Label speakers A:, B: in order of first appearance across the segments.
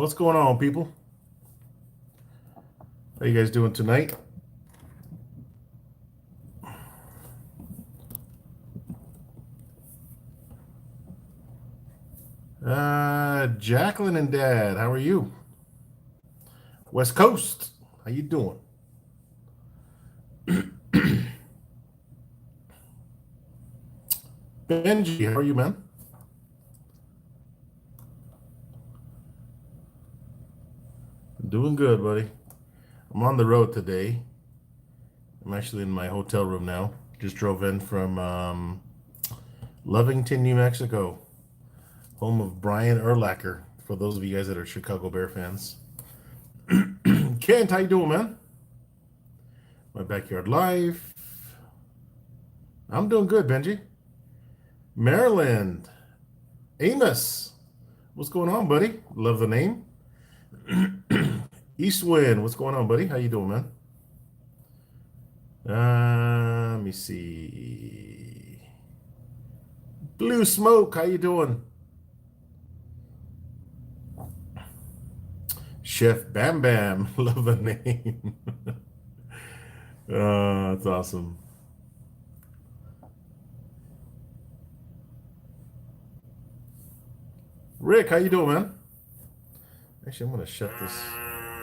A: What's going on, people? How you guys doing tonight? Jacqueline and Dad, how are you? West Coast, how you doing? Benji, how are you, man? Doing good, buddy. I'm on the road today. I'm actually in my hotel room now. Just drove in from Lovington, New Mexico, home of Brian Urlacher, for those of you guys that are Chicago Bear fans. Kent, how you doing, man? My backyard life. I'm doing good, Benji. Maryland. Amos. What's going on, buddy? Love the name. Eastwind. What's going on, buddy? How you doing, man? Let me see. Blue Smoke. How you doing? Chef Bam Bam. Love the name. That's awesome. Rick, how you doing, man? Actually, I'm gonna shut this.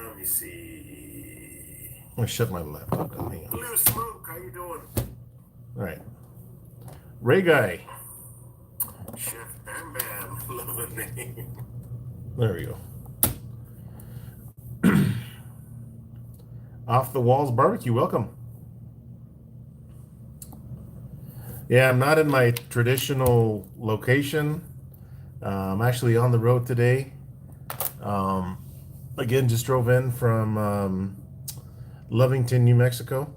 A: Let me see. I'm gonna shut my laptop down. Hang on. Blue Smoke, how you doing? All right. Ray Guy. Chef Bam Bam. Love the name. There we go. Off the Walls Barbecue, welcome. Yeah, I'm not in my traditional location. I'm actually on the road today. Again, just drove in from Lovington, New Mexico.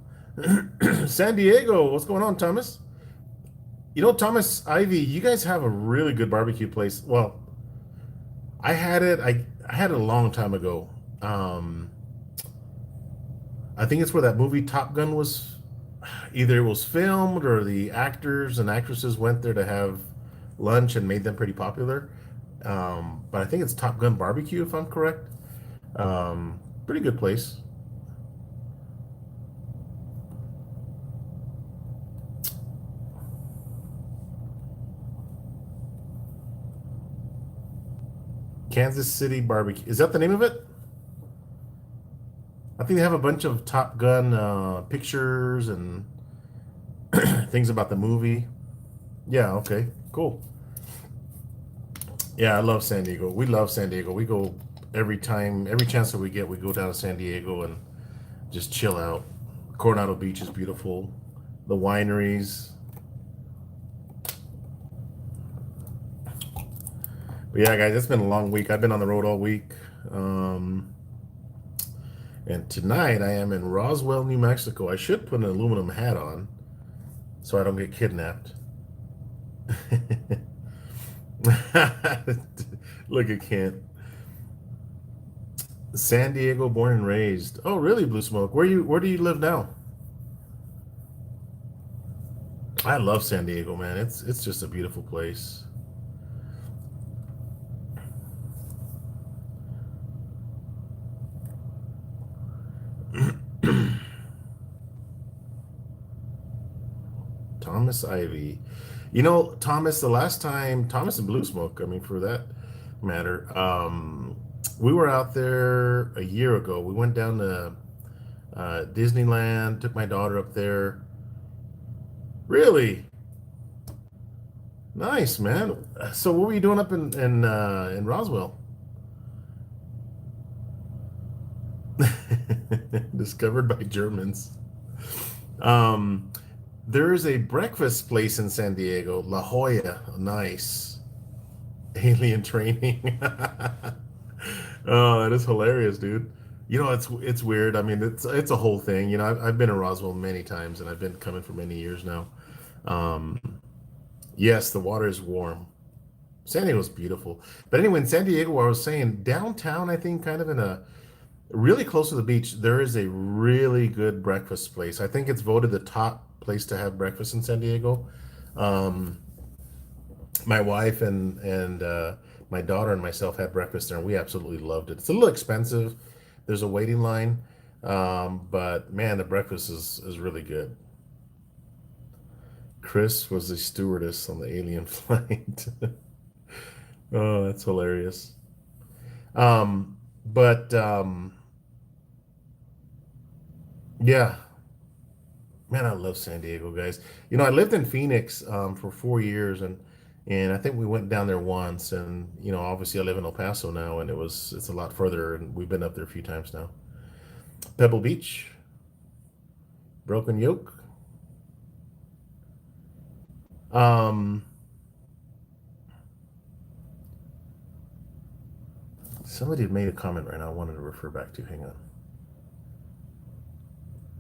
A: San Diego, what's going on, Thomas? You know, Thomas, Ivy, you guys have a really good barbecue place. Well, I had it. I had it a long time ago. I think it's where that movie Top Gun was. Either it was filmed or the actors and actresses went there to have lunch and made them pretty popular. But I think it's Top Gun Barbecue, if I'm correct. Pretty good place. Kansas City Barbecue. Is that the name of it? I think they have a bunch of Top Gun pictures and things about the movie. Yeah, okay, cool. Yeah, I love San Diego. We love San Diego. We go every chance that we get, we go down to San Diego and just chill out. Coronado Beach is beautiful. The wineries. But yeah, guys, it's been a long week. I've been on the road all week. And tonight I am in Roswell, New Mexico. I should put an aluminum hat on so I don't get kidnapped. Look at Kent. San Diego, born and raised. Oh, really, Blue Smoke? Where do you live now? I love San Diego, man. It's just a beautiful place. Thomas Ivy. You know, Thomas, the last time, Thomas and Blue Smoke, I mean, for that matter, we were out there a year ago. We went down to Disneyland, took my daughter up there. Really? Nice, man. So what were you doing up in Roswell? Discovered by Germans. There is a breakfast place in San Diego, La Jolla. Nice. Alien training. Oh, that is hilarious, dude. You know, it's weird. I mean, it's a whole thing. You know, I've been in Roswell many times, and I've been coming for many years now. Um, yes, the water is warm. San Diego's beautiful. But anyway, in San Diego, where I was saying downtown, I think kind of in a really close to the beach, there is a really good breakfast place. I think it's voted the top place to have breakfast in San Diego. My wife and my daughter and myself had breakfast there, and we absolutely loved it. It's a little expensive. There's a waiting line, but man, the breakfast is really good. Chris was the stewardess on the alien flight. Oh, that's hilarious. But yeah, man, I love San Diego, guys. I lived in Phoenix for 4 years, and I think we went down there once. And obviously, I live in El Paso now, and it's a lot further, and we've been up there a few times now. Pebble Beach, Broken Yoke. Um, Somebody had made a comment right now. I wanted to refer back to. Hang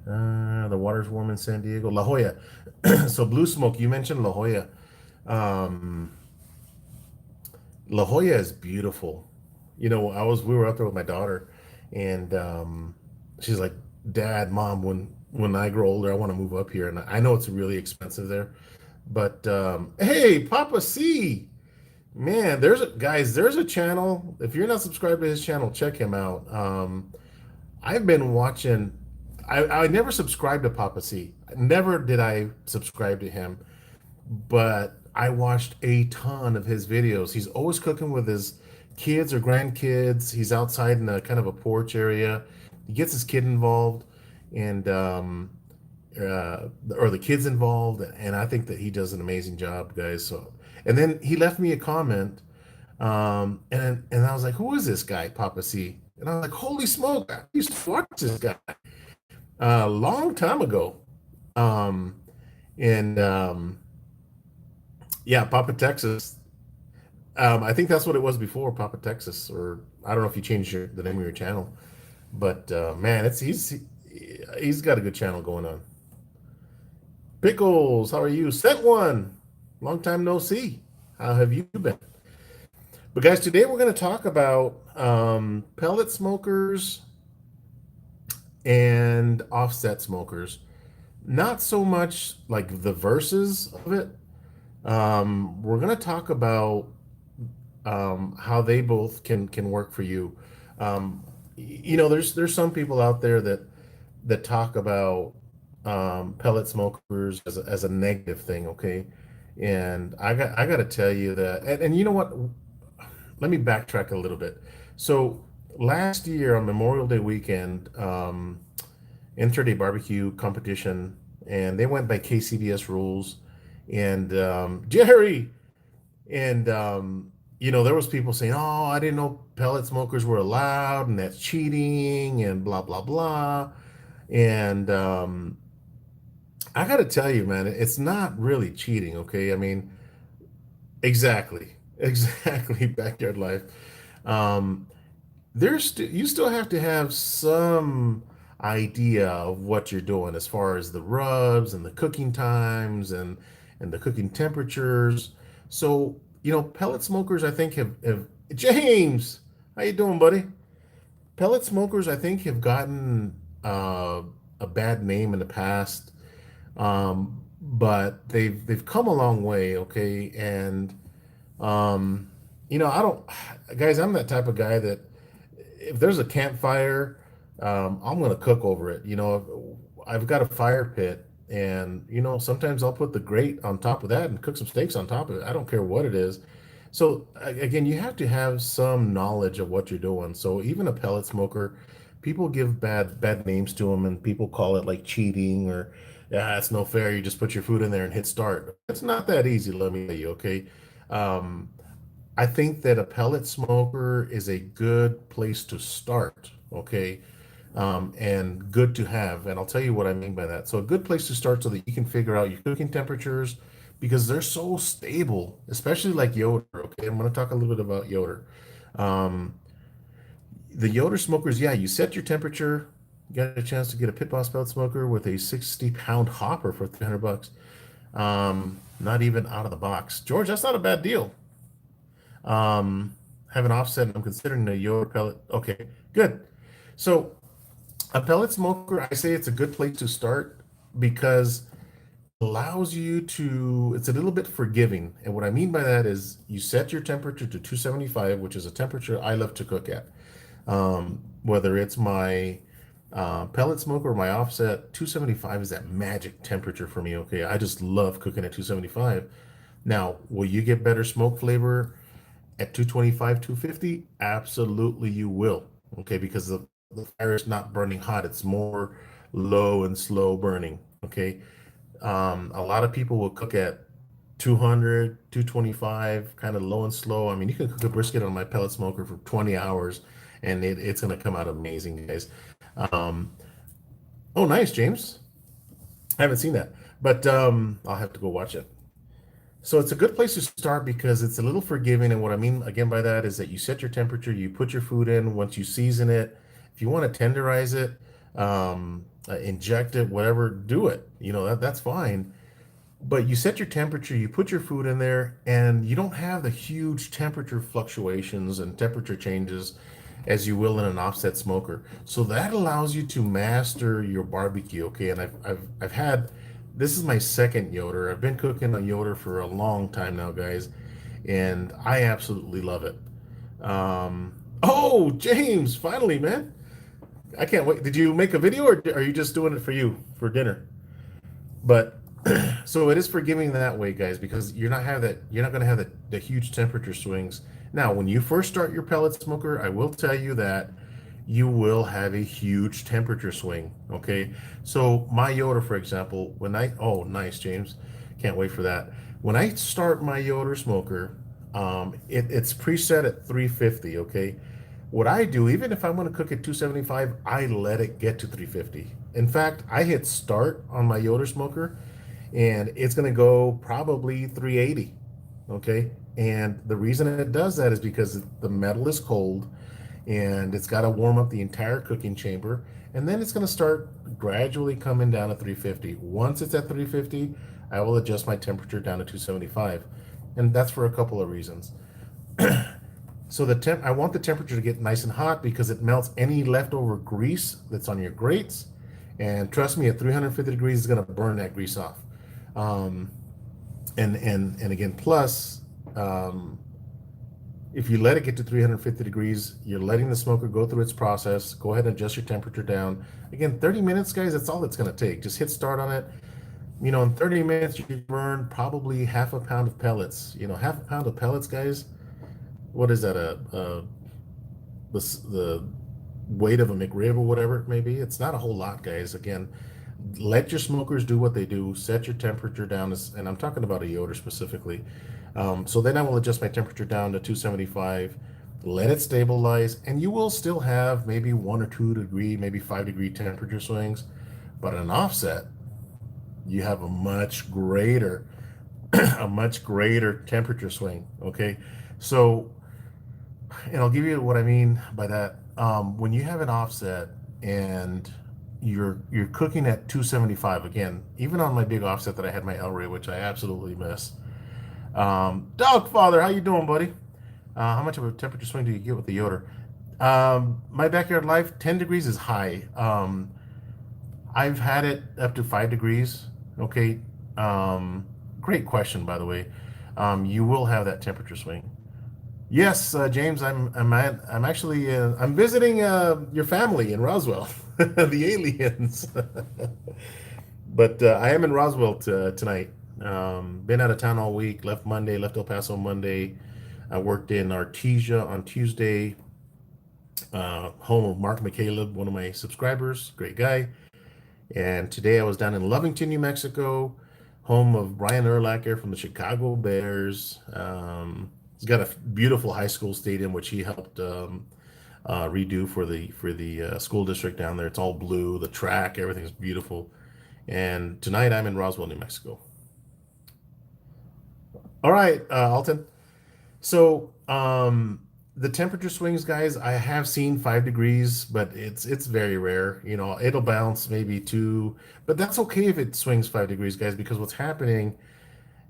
A: on. The water's warm in San Diego. La Jolla. So Blue Smoke, you mentioned La Jolla. Um, La Jolla is beautiful. We were out there with my daughter, and she's like, "Dad, Mom, when I grow older, I want to move up here." And I know it's really expensive there, but hey, Papa C, man, there's a channel. If you're not subscribed to his channel, check him out. I've been watching. I never subscribed to Papa C. Never did I subscribe to him, but I watched a ton of his videos. He's always cooking with his kids or grandkids. He's outside in a kind of a porch area. He gets his kid involved, and or the kids involved, and I think that he does an amazing job, guys. So, and then he left me a comment, and I was like, "Who is this guy, Papa C?" And I was like, "Holy smoke! I used to watch this guy a long time ago." Um, and Yeah, Papa Texas. I think that's what it was before, Papa Texas, or I don't know if you changed the name of your channel, but man, he's got a good channel going on. Pickles, how are you? Sent one. Long time no see. How have you been? But guys, today we're going to talk about pellet smokers and offset smokers. Not so much like the verses of it. We're going to talk about how they both can work for you. There's some people out there that talk about pellet smokers as a negative thing, okay? And I got to tell you that, and you know what? Let me backtrack a little bit. So last year on Memorial Day weekend, Inter-Day barbecue competition, and they went by KCBS rules, and Jerry. And there was people saying, "Oh, I didn't know pellet smokers were allowed, and that's cheating, and blah blah blah." And I got to tell you, man, it's not really cheating. Okay, I mean, exactly, exactly, backyard life. Um, you still have to have some idea of what you're doing as far as the rubs and the cooking times and the cooking temperatures. So, pellet smokers I think have James, how you doing, buddy? Pellet smokers I think have gotten a bad name in the past, but they've come a long way, okay? And I don't, guys, I'm that type of guy that if there's a campfire, I'm gonna cook over it. I've got a fire pit, and sometimes I'll put the grate on top of that and cook some steaks on top of it. I don't care what it is. So again, you have to have some knowledge of what you're doing. So even a pellet smoker, people give bad names to them, and people call it like cheating or yeah, it's no fair. You just put your food in there and hit start. It's not that easy, let me tell you. Okay. Um, I think that a pellet smoker is a good place to start, okay? And good to have. And I'll tell you what I mean by that. So, a good place to start so that you can figure out your cooking temperatures because they're so stable, especially like Yoder, okay? I'm going to talk a little bit about Yoder. Um, the Yoder smokers, yeah, you set your temperature. You got a chance to get a Pit Boss pellet smoker with a 60-pound hopper for 300 bucks. Not even out of the box. George, that's not a bad deal. Have an offset, and I'm considering a Yoder pellet. Okay, good. So a pellet smoker, I say it's a good place to start because allows you to, it's a little bit forgiving. And what I mean by that is you set your temperature to 275, which is a temperature I love to cook at. Whether it's my pellet smoker or my offset, 275 is that magic temperature for me. Okay, I just love cooking at 275. Now, will you get better smoke flavor at 225, 250? Absolutely, you will. Okay, because the fire is not burning hot, it's more low and slow burning. Okay, a lot of people will cook at 200, 225, kind of low and slow. I mean, you can cook a brisket on my pellet smoker for 20 hours and it's going to come out amazing, guys. Um, oh, nice, James. I haven't seen that, but I'll have to go watch it. So it's a good place to start because it's a little forgiving. And what I mean again by that is that you set your temperature, you put your food in, once you season it. If you want to tenderize it, inject it, whatever, do it. That's fine. But you set your temperature, you put your food in there, and you don't have the huge temperature fluctuations and temperature changes as you will in an offset smoker. So that allows you to master your barbecue. Okay, and I've had, this is my second Yoder. I've been cooking on Yoder for a long time now, guys, and I absolutely love it. Oh, James, finally, man. I can't wait. Did you make a video or are you just doing it for you for dinner? But so it is forgiving that way, guys, because you're not going to have the huge temperature swings. Now, when you first start your pellet smoker, I will tell you that you will have a huge temperature swing. Okay, so my Yoder, for example, oh, nice, James, can't wait for that. When I start my Yoder smoker, it's preset at 350. Okay, what I do, even if I want to cook at 275, I let it get to 350. In fact, I hit start on my Yoder smoker and it's going to go probably 380. Okay. And the reason it does that is because the metal is cold and it's got to warm up the entire cooking chamber. And then it's going to start gradually coming down to 350. Once it's at 350, I will adjust my temperature down to 275. And that's for a couple of reasons. So I want the temperature to get nice and hot because it melts any leftover grease that's on your grates. And trust me, at 350 degrees, it's going to burn that grease off. Um, and again, plus, um, if you let it get to 350 degrees, you're letting the smoker go through its process. Go ahead and adjust your temperature down. Again, 30 minutes, guys, that's all it's going to take. Just hit start on it. In 30 minutes, you burn probably half a pound of pellets. Half a pound of pellets, guys. What is that? The weight of a McRib or whatever it may be. It's not a whole lot, guys. Again, let your smokers do what they do. Set your temperature down, and I'm talking about a Yoder specifically. So then I will adjust my temperature down to 275. Let it stabilize, and you will still have maybe 1 or 2 degree, maybe 5 degree temperature swings. But an offset, you have a much greater, a much greater temperature swing. Okay, so and I'll give you what I mean by that. When you have an offset and you're cooking at 275, again, even on my big offset that I had my El Rey, which I absolutely miss. Dog Father, how you doing, buddy? How much of a temperature swing do you get with the Yoder? My backyard life, 10 degrees is high. I've had it up to 5 degrees. Okay. Great question, by the way. You will have that temperature swing. Yes, James, I'm actually I'm visiting your family in Roswell, the aliens. But I am in Roswell tonight. Been out of town all week. Left Monday, left El Paso Monday. I worked in Artesia on Tuesday. Home of Mark McCaleb, one of my subscribers, great guy. And today I was down in Lovington, New Mexico, home of Brian Urlacher from the Chicago Bears. He's got a beautiful high school stadium, which he helped redo for the school district down there. It's all blue, the track, everything's beautiful. And tonight I'm in Roswell, New Mexico. All right, Alton. So the temperature swings, guys, I have seen 5 degrees, but it's very rare. It'll bounce maybe two, but that's okay if it swings 5 degrees, guys, because what's happening,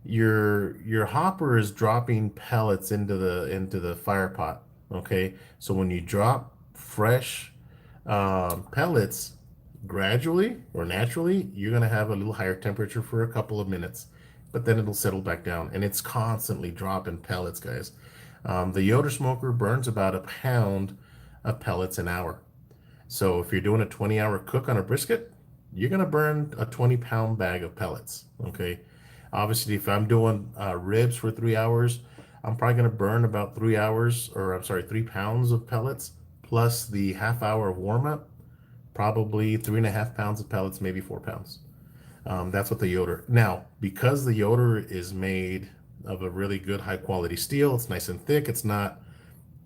A: your hopper is dropping pellets into the fire pot. Okay, so when you drop fresh pellets, gradually or naturally, you're going to have a little higher temperature for a couple of minutes, but then it'll settle back down. And it's constantly dropping pellets, guys. The Yoder smoker burns about a pound of pellets an hour. So if you're doing a 20-hour cook on a brisket, you're going to burn a 20-pound bag of pellets. Okay. Obviously, if I'm doing ribs for 3 hours, I'm probably going to burn about 3 hours, or I'm sorry, 3 pounds of pellets plus the half-hour warm up, probably 3.5 pounds of pellets, maybe 4 pounds. That's what the Yoder. Now, because the Yoder is made of a really good high quality steel, it's nice and thick. It's not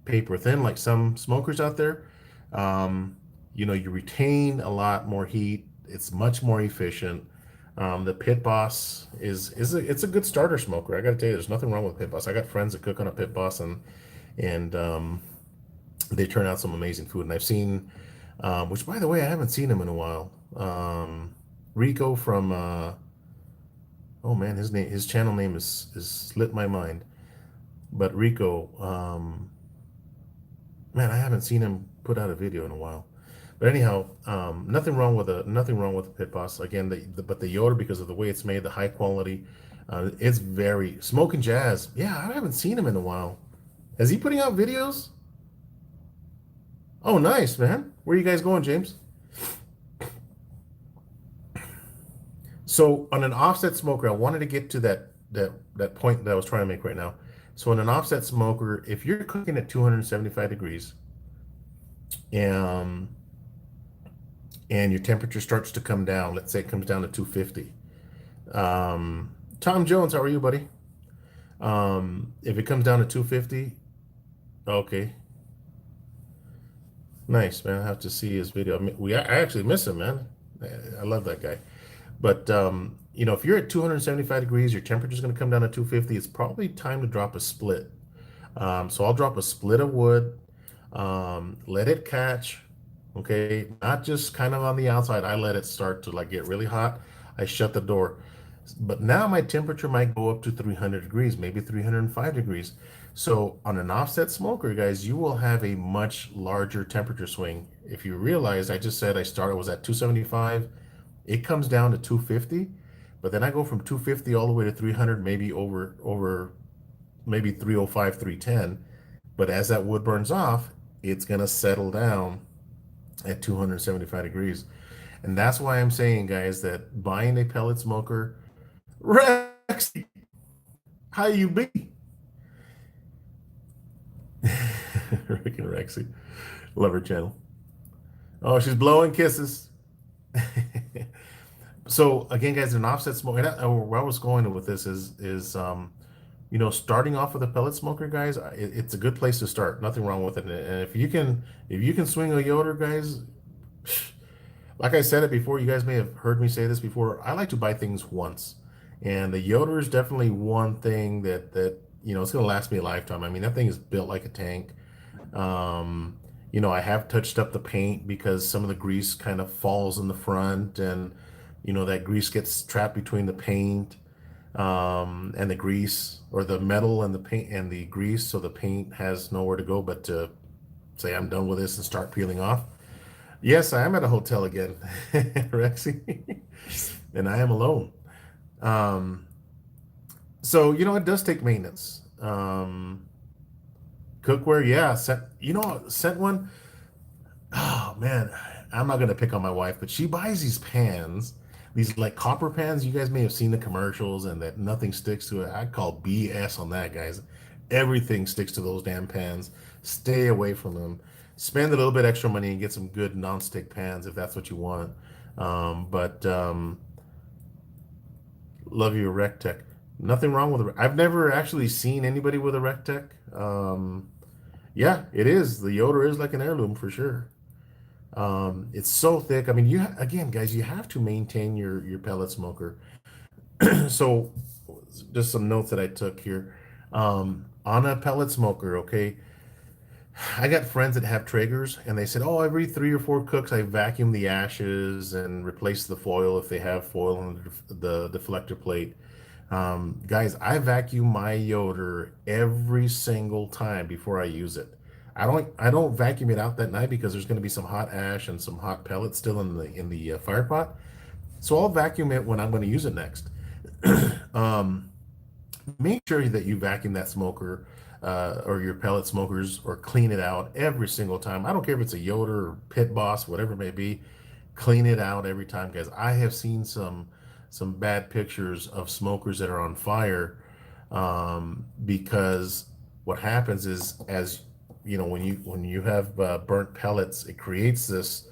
A: paper thin like some smokers out there. Um, you retain a lot more heat. It's much more efficient. The Pit Boss it's a good starter smoker. I got to tell you, there's nothing wrong with Pit Boss. I got friends that cook on a Pit Boss, and they turn out some amazing food. And I've seen, which by the way, I haven't seen him in a while. Rico from oh man, his channel name is slipped my mind. But Rico, man, I haven't seen him put out a video in a while. But anyhow, nothing wrong with the Pit Boss. Again, but the Yoder, because of the way it's made, the high quality, it's very Smoking Jazz. Yeah, I haven't seen him in a while. Is he putting out videos? Oh, nice, man. Where are you guys going, James? So on an offset smoker, I wanted to get to that point that I was trying to make right now. So on an offset smoker, if you're cooking at 275 degrees, um, and your temperature starts to come down, let's say it comes down to 250. Tom Jones, how are you, buddy? If it comes down to 250, okay, nice, man. I have to see his video. I actually miss him, man. I love that guy. But if you're at 275 degrees, your temperature is going to come down to 250. It's probably time to drop a split. So I'll drop a split of wood, let it catch, okay, not just kind of on the outside. I let it start to like get really hot. I shut the door. But now my temperature might go up to 300 degrees, maybe 305 degrees. So on an offset smoker, guys, you will have a much larger temperature swing. If you realize, I just said was at 275, it comes down to 250, but then I go from 250 all the way to 300, maybe over maybe 305, 310. But as that wood burns off, it's going to settle down at 275 degrees. And that's why I'm saying, guys, that buying a pellet smoker, Rex, how you be? Rick and Rexy. Love her channel. Oh, she's blowing kisses. So again, guys, an offset smoker. Where I was going with this is starting off with a pellet smoker, guys. It's a good place to start. Nothing wrong with it. And if you can swing a Yoder, guys, like I said it before, you guys may have heard me say this before. I like to buy things once, and the Yoder is definitely one thing that it's going to last me a lifetime. I mean, that thing is built like a tank. I have touched up the paint because some of the grease kind of falls in the front, and that grease gets trapped between the paint and the grease, or the metal and the paint and the grease, so the paint has nowhere to go but to say I'm done with this and start peeling off. Yes, I am at a hotel again, Rexy, and I am alone. Um, so it does take maintenance. Cookware, yeah, sent one. Oh man, I'm not gonna pick on my wife, but she buys these pans, these like copper pans. You guys may have seen the commercials, and that nothing sticks to it. I call BS on that, guys. Everything sticks to those damn pans. Stay away from them. Spend a little bit extra money and get some good non-stick pans if that's what you want. But love you, Rectech. Nothing wrong with it. I've never actually seen anybody with a Rectech. Yeah, it is. The Yoder is like an heirloom for sure. It's so thick. I mean, again, guys, you have to maintain your pellet smoker. So, just some notes that I took here. On a pellet smoker, okay. I got friends that have Traegers, and they said, "Oh, every 3 or 4 cooks, I vacuum the ashes and replace the foil if they have foil on the deflector plate." Guys, I vacuum my Yoder every single time before I use it. I don't vacuum it out that night because there's going to be some hot ash and some hot pellets still in the fire pot. So I'll vacuum it when I'm going to use it next. um, Make sure that you vacuum that smoker or your pellet smokers or clean it out every single time. I don't care if it's a Yoder or Pit Boss, whatever it may be. Clean it out every time, guys. I have seen some bad pictures of smokers that are on fire because what happens is, as you know, when you have burnt pellets, it creates this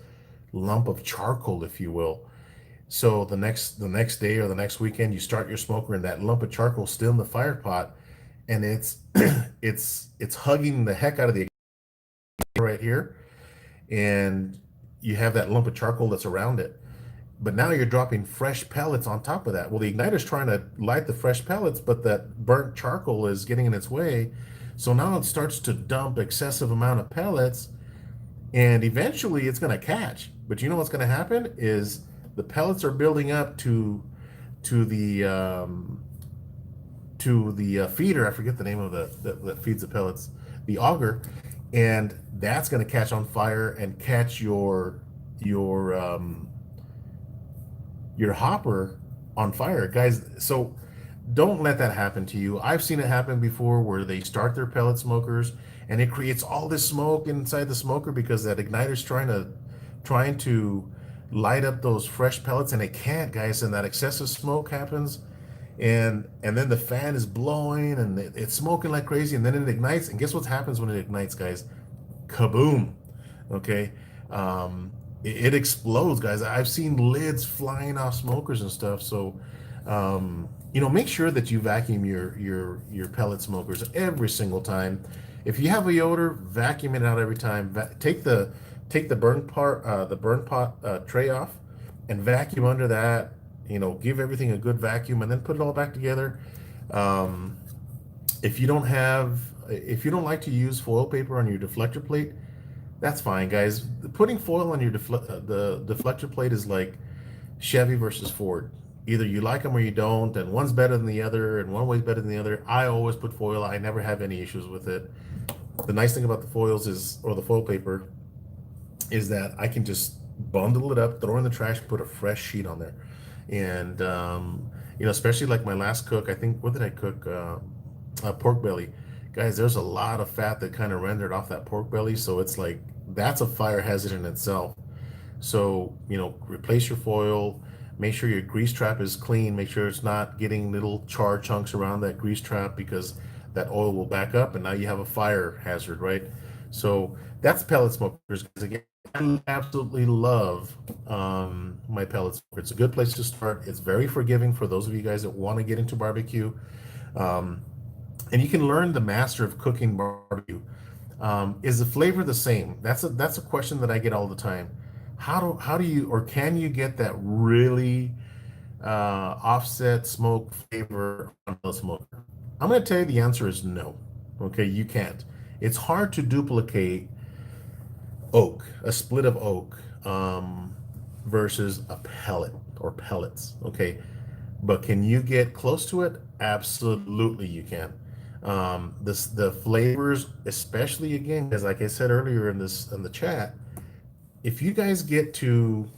A: lump of charcoal, if you will. So the next day or the next weekend, you start your smoker, and that lump of charcoal still in the fire pot, and it's it's hugging the heck out of the right here, and you have that lump of charcoal that's around it. But now you're dropping fresh pellets on top of that. Well, the igniter's trying to light the fresh pellets, but that burnt charcoal is getting in its way. So now it starts to dump excessive amount of pellets, and eventually it's going to catch. But you know what's going to happen is the pellets are building up to the feeder. I forget the name of that feeds the pellets, the auger, and that's going to catch on fire and catch your your hopper on fire, guys. So don't let that happen to you. I've seen it happen before where they start their pellet smokers and it creates all this smoke inside the smoker because that igniter's trying to light up those fresh pellets, and it can't, guys, and that excessive smoke happens, and then the fan is blowing and it's smoking like crazy, and then it ignites, and guess what happens when it ignites, guys? Kaboom. Okay. It explodes, guys. I've seen lids flying off smokers and stuff. So make sure that you vacuum your pellet smokers every single time. If you have a Yoder, vacuum it out every time. Take the burn pot tray off and vacuum under that. Give everything a good vacuum and then put it all back together. um, if you don't like to use foil paper on your deflector plate, that's fine, guys. Putting foil on the deflector plate is like Chevy versus Ford. Either you like them or you don't, and one's better than the other, and one way's better than the other. I always put foil. I never have any issues with it. The nice thing about the foils or the foil paper, is that I can just bundle it up, throw it in the trash, put a fresh sheet on there. And especially like my last cook, I think, what did I cook? Pork belly. Guys, there's a lot of fat that kind of rendered off that pork belly, so it's like that's a fire hazard in itself. So, replace your foil, make sure your grease trap is clean, make sure it's not getting little char chunks around that grease trap, because that oil will back up and now you have a fire hazard, right? So that's pellet smokers, guys. Again, I absolutely love my pellet smoker. It's a good place to start. It's very forgiving for those of you guys that want to get into barbecue. Um, and you can learn the master of cooking barbecue. Is the flavor the same? That's a question that I get all the time. How do you, or can you get that really offset smoke flavor on a smoker? I'm going to tell you the answer is no. Okay, you can't. It's hard to duplicate oak, a split of oak, versus a pellet or pellets. Okay, but can you get close to it? Absolutely, you can. The flavors, especially again, because like I said earlier in the chat, if you guys get to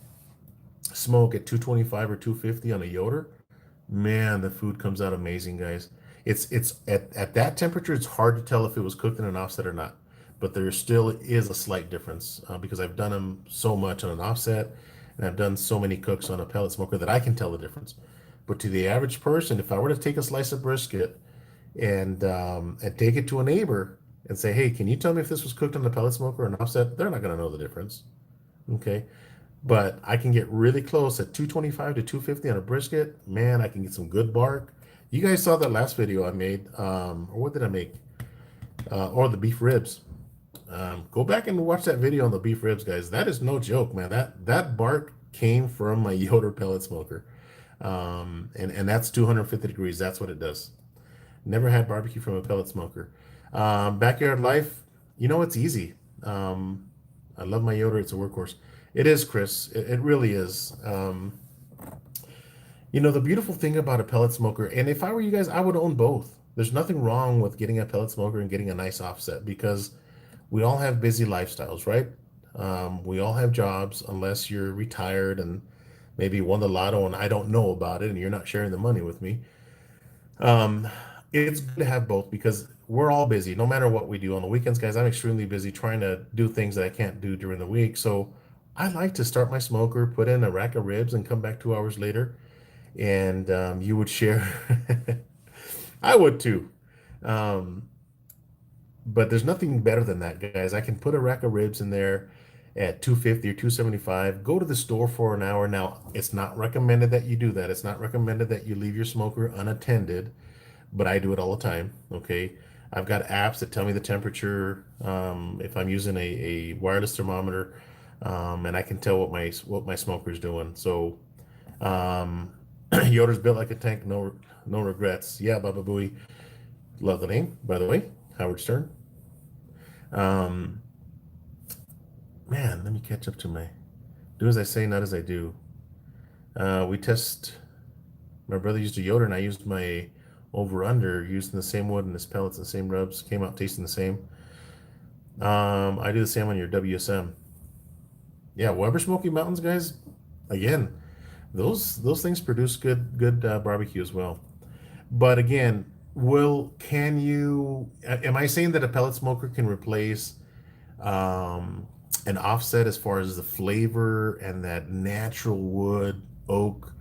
A: smoke at 225 or 250 on a Yoder, man, the food comes out amazing, guys. It's at that temperature, it's hard to tell if it was cooked in an offset or not. But there still is a slight difference because I've done them so much on an offset, and I've done so many cooks on a pellet smoker that I can tell the difference. But to the average person, if I were to take a slice of brisket and take it to a neighbor and say, "Hey, can you tell me if this was cooked on a pellet smoker or an offset?" They're not going to know the difference. Okay, but I can get really close at 225 to 250 on a brisket. Man, I can get some good bark. You guys saw that last video I made, or what did I make? Or the beef ribs. Go back and watch that video on the beef ribs, guys. That is no joke, man. That bark came from my Yoder pellet smoker, and that's 250 degrees. That's what it does. Never had barbecue from a pellet smoker. Backyard life, it's easy. I love my Yoder. It's a workhorse. It is, Chris. It really is. The beautiful thing about a pellet smoker, and if I were you guys, I would own both. There's nothing wrong with getting a pellet smoker and getting a nice offset, because we all have busy lifestyles, right? We all have jobs, unless you're retired and maybe won the lotto and I don't know about it and you're not sharing the money with me. Um, it's good to have both because we're all busy, no matter what we do on the weekends, guys. I'm extremely busy trying to do things that I can't do during the week. So I like to start my smoker, put in a rack of ribs, and come back 2 hours later, and you would share. I would too. Um, but there's nothing better than that, guys. I can put a rack of ribs in there at 250 or 275. Go to the store for an hour. Now, it's not recommended that you do that. It's not recommended that you leave your smoker unattended, but I do it all the time. Okay. I've got apps that tell me the temperature, if I'm using a wireless thermometer, and I can tell what my smoker's doing. So um, Yoder's built like a tank, no regrets. Yeah, Baba Booey, love the name, by the way. Howard Stern. Um, Man, let me catch up to my do as I say, not as I do. We test. My brother used a Yoder, and I used my over under using the same wood and his pellets and the same rubs. Came out tasting the same. I do the same on your WSM. Yeah, Weber Smoky Mountains, guys. Again, those things produce good barbecue as well. But again, will can you? Am I saying that a pellet smoker can replace um, an offset as far as the flavor and that natural wood oak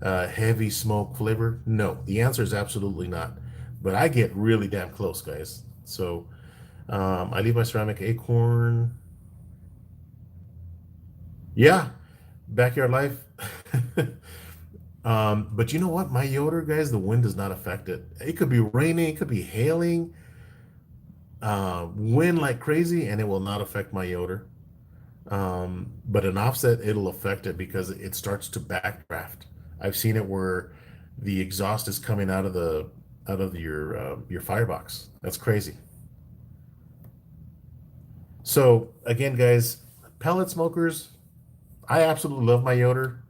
A: heavy smoke flavor? No, the answer is absolutely not. But I get really damn close, guys. So I leave my ceramic acorn. Yeah, backyard life. But you know what? My Yoder, guys, the wind does not affect it. It could be raining, it could be hailing, wind like crazy, and it will not affect my Yoder. But an offset, it'll affect it because it starts to backdraft. I've seen it where the exhaust is coming out of your firebox. That's crazy. So again, guys, pellet smokers, I absolutely love my Yoder.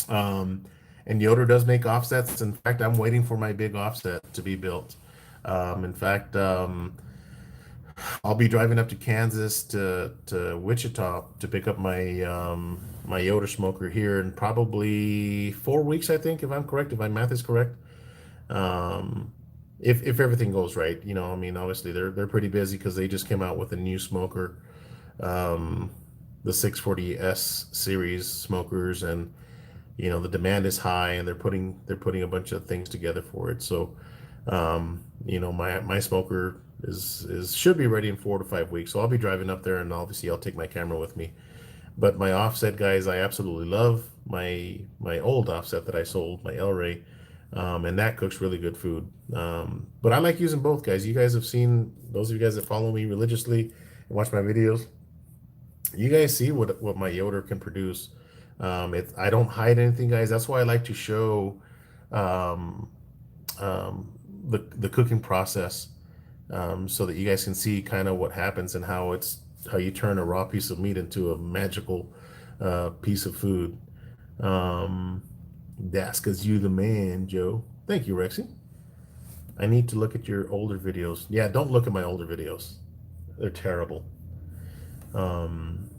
A: Um, and Yoder does make offsets. In fact, I'm waiting for my big offset to be built. In fact, I'll be driving up to Kansas to Wichita to pick up my Yoder smoker here in probably 4 weeks, I think, if I'm correct, if my math is correct. Um, if everything goes right, I mean, obviously they're pretty busy because they just came out with a new smoker, um, the 640S series smokers, and the demand is high, and they're putting a bunch of things together for it. So my smoker is should be ready in 4 to 5 weeks. So I'll be driving up there, and obviously I'll take my camera with me. But my offset, guys, I absolutely love my old offset that I sold, my El Rey, and that cooks really good food. But I like using both, guys. You guys have seen, those of you guys that follow me religiously and watch my videos, you guys see what my Yoder can produce. I don't hide anything, guys. That's why I like to show um, um, the cooking process, so that you guys can see kind of what happens and how you turn a raw piece of meat into a magical piece of food. Um, that's because you the man, Joe. Thank you, Rexy. I need to look at your older videos. Yeah, don't look at my older videos. They're terrible. Um,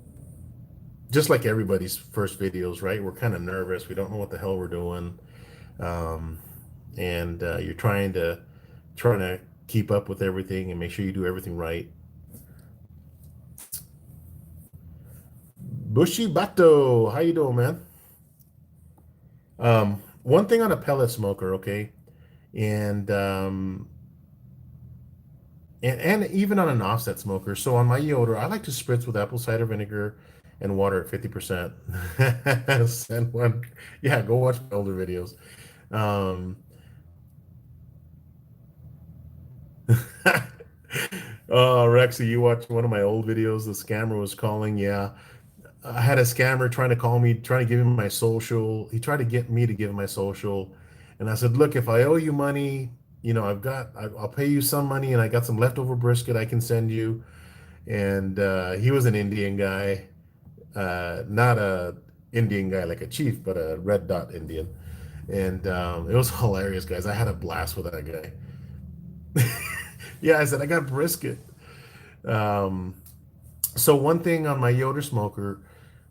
A: just like everybody's first videos, right? We're kind of nervous. We don't know what the hell we're doing. Um, and you're trying to keep up with everything and make sure you do everything right. Bushy Bato, how you doing, man? One thing on a pellet smoker, okay, and and even on an offset smoker. So on my Yoder, I like to spritz with apple cider vinegar and water at 50%. Send one, yeah. Go watch my older videos. Um, oh, Rexy, you watched one of my old videos. The scammer was calling. Yeah, I had a scammer trying to call me, trying to give him my social. He tried to get me to give him my social, and I said, "Look, if I owe you money, I'll pay you some money, and I got some leftover brisket I can send you." And he was an Indian guy, not a Indian guy like a chief, but a red dot Indian. And it was hilarious, guys. I had a blast with that guy. Yeah, I said I got brisket. Um, so one thing on my Yoder smoker,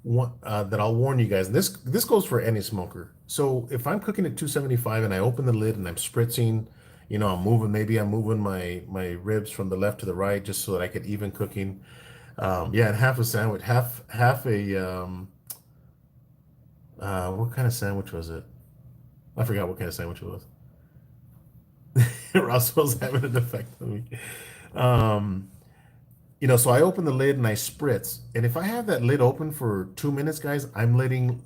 A: that I'll warn you guys, and this goes for any smoker. So if I'm cooking at 275 and I open the lid and I'm spritzing, I'm moving my ribs from the left to the right just so that I get even cooking. Yeah, and half a sandwich, half a what kind of sandwich was it? I forgot what kind of sandwich it was. Roswell's having an effect on me. Um, so I open the lid and I spritz. And if I have that lid open for 2 minutes, guys, I'm letting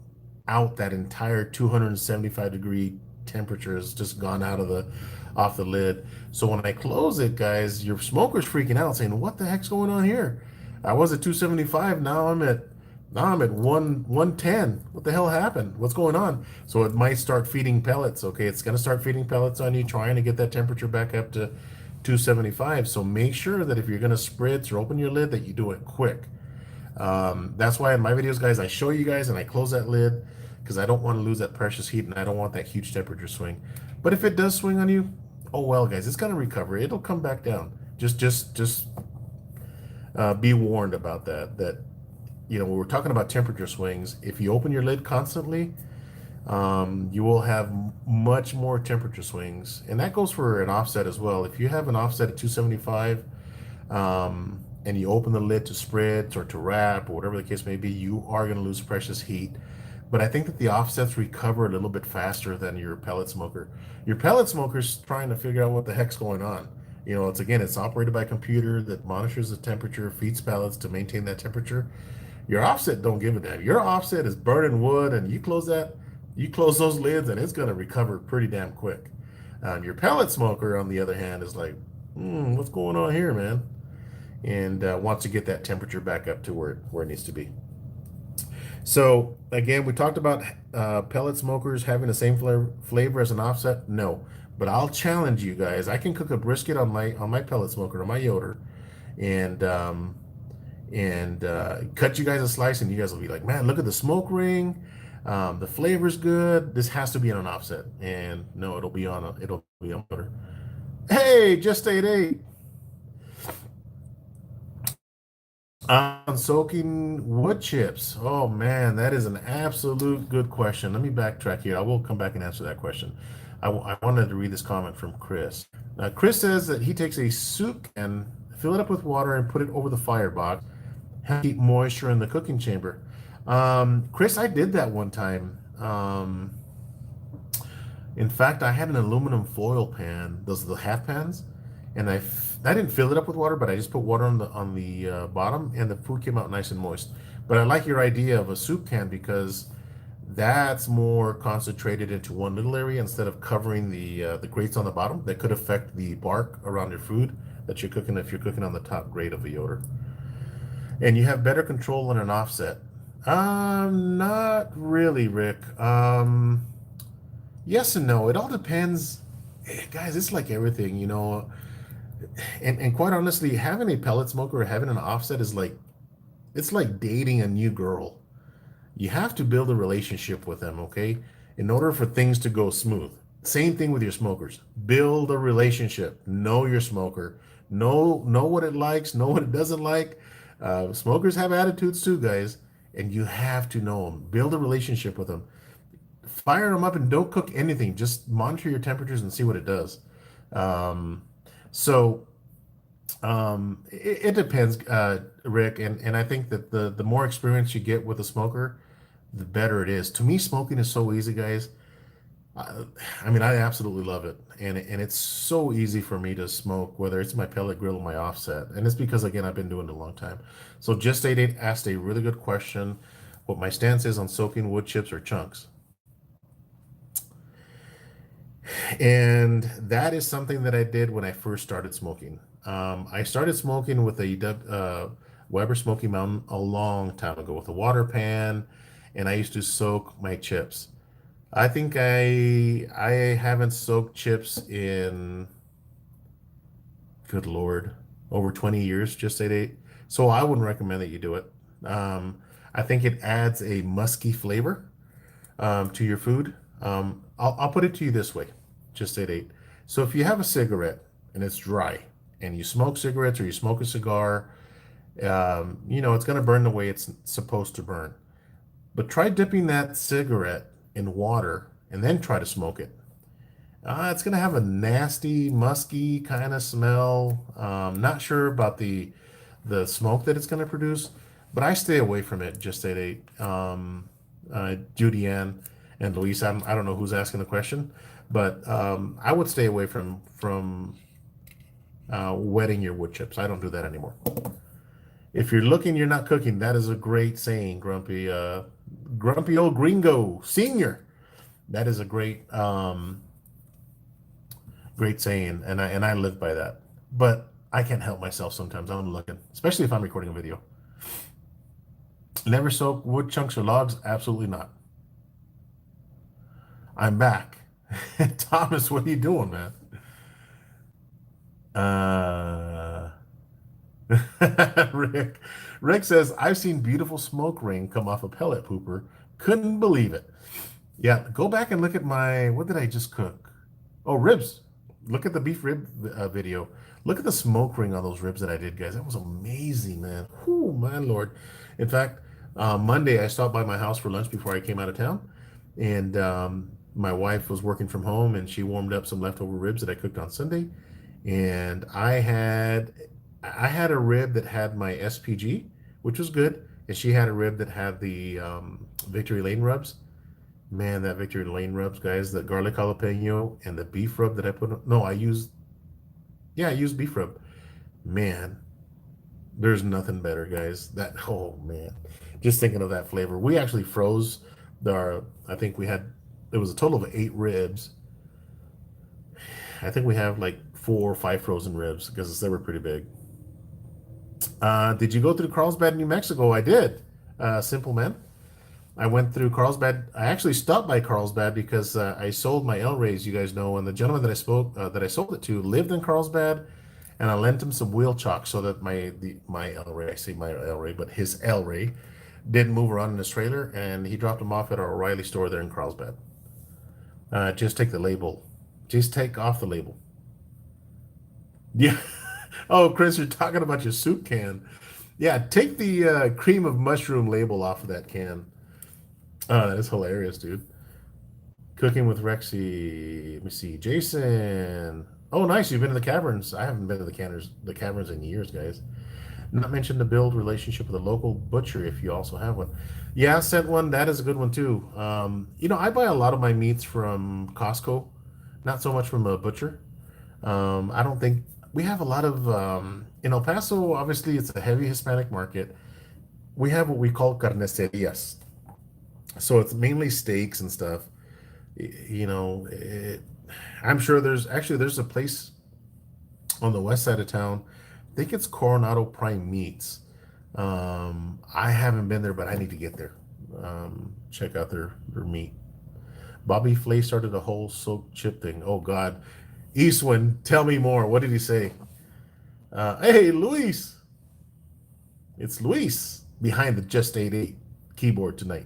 A: out that entire 275-degree temperature has just gone out of the off the lid. So when I close it, guys, your smoker's freaking out saying, "What the heck's going on here? I was at 275, now I'm at 110. What the hell happened? What's going on?" So it might start feeding pellets. Okay, it's gonna start feeding pellets on you, trying to get that temperature back up to 275. So make sure that if you're gonna spritz or open your lid, that you do it quick. That's why in my videos, guys, I show you guys and I close that lid because I don't want to lose that precious heat and I don't want that huge temperature swing. But if it does swing on you, oh well, guys, it's gonna recover. It'll come back down. Just be warned about that. When we're talking about temperature swings, if you open your lid constantly, you will have much more temperature swings, and that goes for an offset as well. If you have an offset at 275, and you open the lid to spritz or to wrap or whatever the case may be, you are going to lose precious heat. But I think that the offsets recover a little bit faster than your pellet smoker. Your pellet smoker's trying to figure out what the heck's going on. It's operated by a computer that monitors the temperature, feeds pellets to maintain that temperature. Your offset don't give a damn. Your offset is burning wood, and you close those lids, and it's gonna recover pretty damn quick. Your pellet smoker, on the other hand, is like, what's going on here, man? And wants to get that temperature back up to where it needs to be. So again, we talked about pellet smokers having the same flavor as an offset. No, but I'll challenge you guys. I can cook a brisket on my pellet smoker, on my Yoder, and cut you guys a slice, and you guys will be like, "Man, look at the smoke ring. The flavor's good. This has to be on an offset." And no, it'll be on Yoder. Hey, just ate eight. On soaking wood chips. Oh man, that is an absolute good question. Let me backtrack here. I will come back and answer that question. I wanted to read this comment from Chris. Chris says that he takes a soup can, fill it up with water, and put it over the firebox. Keep moisture in the cooking chamber. Chris, I did that one time. In fact, I had an aluminum foil pan. Those are the half pans, and I didn't fill it up with water, but I just put water on the bottom, and the food came out nice and moist. But I like your idea of a soup can because that's more concentrated into one little area instead of covering the grates on the bottom. That could affect the bark around your food that you're cooking if you're cooking on the top grate of a Yoder. And you have better control on an offset. Not really, Rick. Yes and no. It all depends. Guys, it's like everything. And quite honestly, having a pellet smoker or having an offset is like it's like dating a new girl. You have to build a relationship with them, okay? In order for things to go smooth. Same thing with your smokers. Build a relationship. Know your smoker. Know what it likes. Know what it doesn't like. Smokers have attitudes too, guys, and you have to know them. Build a relationship with them. Fire them up and don't cook anything. Just monitor your temperatures and see what it does. Um, so it depends, Rick, and I think that the more experience you get with a smoker, the better it is. To me, smoking is so easy, guys. I, I mean, I absolutely love it, and it's so easy for me to smoke, whether it's my pellet grill or my offset, and it's because again I've been doing it a long time. So just eight asked a really good question. What my stance is on soaking wood chips or chunks, and that is something that I did when I first started smoking. I started smoking with Weber Smoky Mountain a long time ago with a water pan, and I used to soak my chips. I think I haven't soaked chips in, good Lord, over 20 years, just say eight. So I wouldn't recommend that you do it. I think it adds a musky flavor to your food. I'll put it to you this way, just say eight. So if you have a cigarette and it's dry, and you smoke cigarettes or you smoke a cigar, It's going to burn the way it's supposed to burn. But try dipping that cigarette in water and then try to smoke it. It's going to have a nasty, musky kind of smell. Not sure about the smoke that it's going to produce, but I stay away from it. Just at Judy Ann and Luis. I don't know who's asking the question, but I would stay away from wetting your wood chips. I don't do that anymore. If you're looking, you're not cooking. That is a great saying, Grumpy old Gringo Senior. That is a great saying, and I live by that. But I can't help myself sometimes. I'm looking, especially if I'm recording a video. Never soak wood chunks or logs? Absolutely not. I'm back. Thomas, what are you doing, man? Uh, Rick. Rick says, I've seen beautiful smoke ring come off a pellet pooper. Couldn't believe it. Yeah, go back and look at what did I just cook? Oh, ribs. Look at the beef rib video. Look at the smoke ring on those ribs that I did, guys. That was amazing, man. Oh, my Lord. In fact, Monday I stopped by my house for lunch before I came out of town. And my wife was working from home and she warmed up some leftover ribs that I cooked on Sunday. And I had a rib that had my SPG, which was good. And she had a rib that had the Victory Lane rubs. Man, that Victory Lane rubs, guys, the garlic jalapeno and the beef rub that I put on. No, I used beef rub. Man, there's nothing better, guys. Oh man, just thinking of that flavor. We actually froze I think it was a total of 8 ribs. I think we have like 4 or 5 frozen ribs because they were pretty big. Did you go through Carlsbad, New Mexico? I did. Simple man. I went through Carlsbad. I actually stopped by Carlsbad because I sold my El Rays, you guys know, and the gentleman that I sold it to lived in Carlsbad, and I lent him some wheel chalk so that my El Ray, I say my El Ray, but his El Ray didn't move around in his trailer, and he dropped him off at our O'Reilly store there in Carlsbad. Just take the label. Just take off the label. Yeah. Oh, Chris, you're talking about your soup can. Yeah, take the cream of mushroom label off of that can. Oh, that is hilarious, dude. Cooking with Rexy. Let me see. Jason. Oh, nice. You've been to the caverns. I haven't been to the caverns in years, guys. Not mention to build relationship with a local butcher if you also have one. Yeah, sent one. That is a good one too. I buy a lot of my meats from Costco, not so much from a butcher. I don't think we have a lot of in El Paso. Obviously, it's a heavy Hispanic market. We have what we call carnicerias, so it's mainly steaks and stuff. I'm sure there's a place on the west side of town. I think it's Coronado Prime Meats. I haven't been there, but I need to get there. Check out their meat. Bobby Flay started a whole soaked chip thing. Oh God, Eastwind, tell me more. What did he say? Hey, Luis, it's Luis behind the Just 88 keyboard tonight.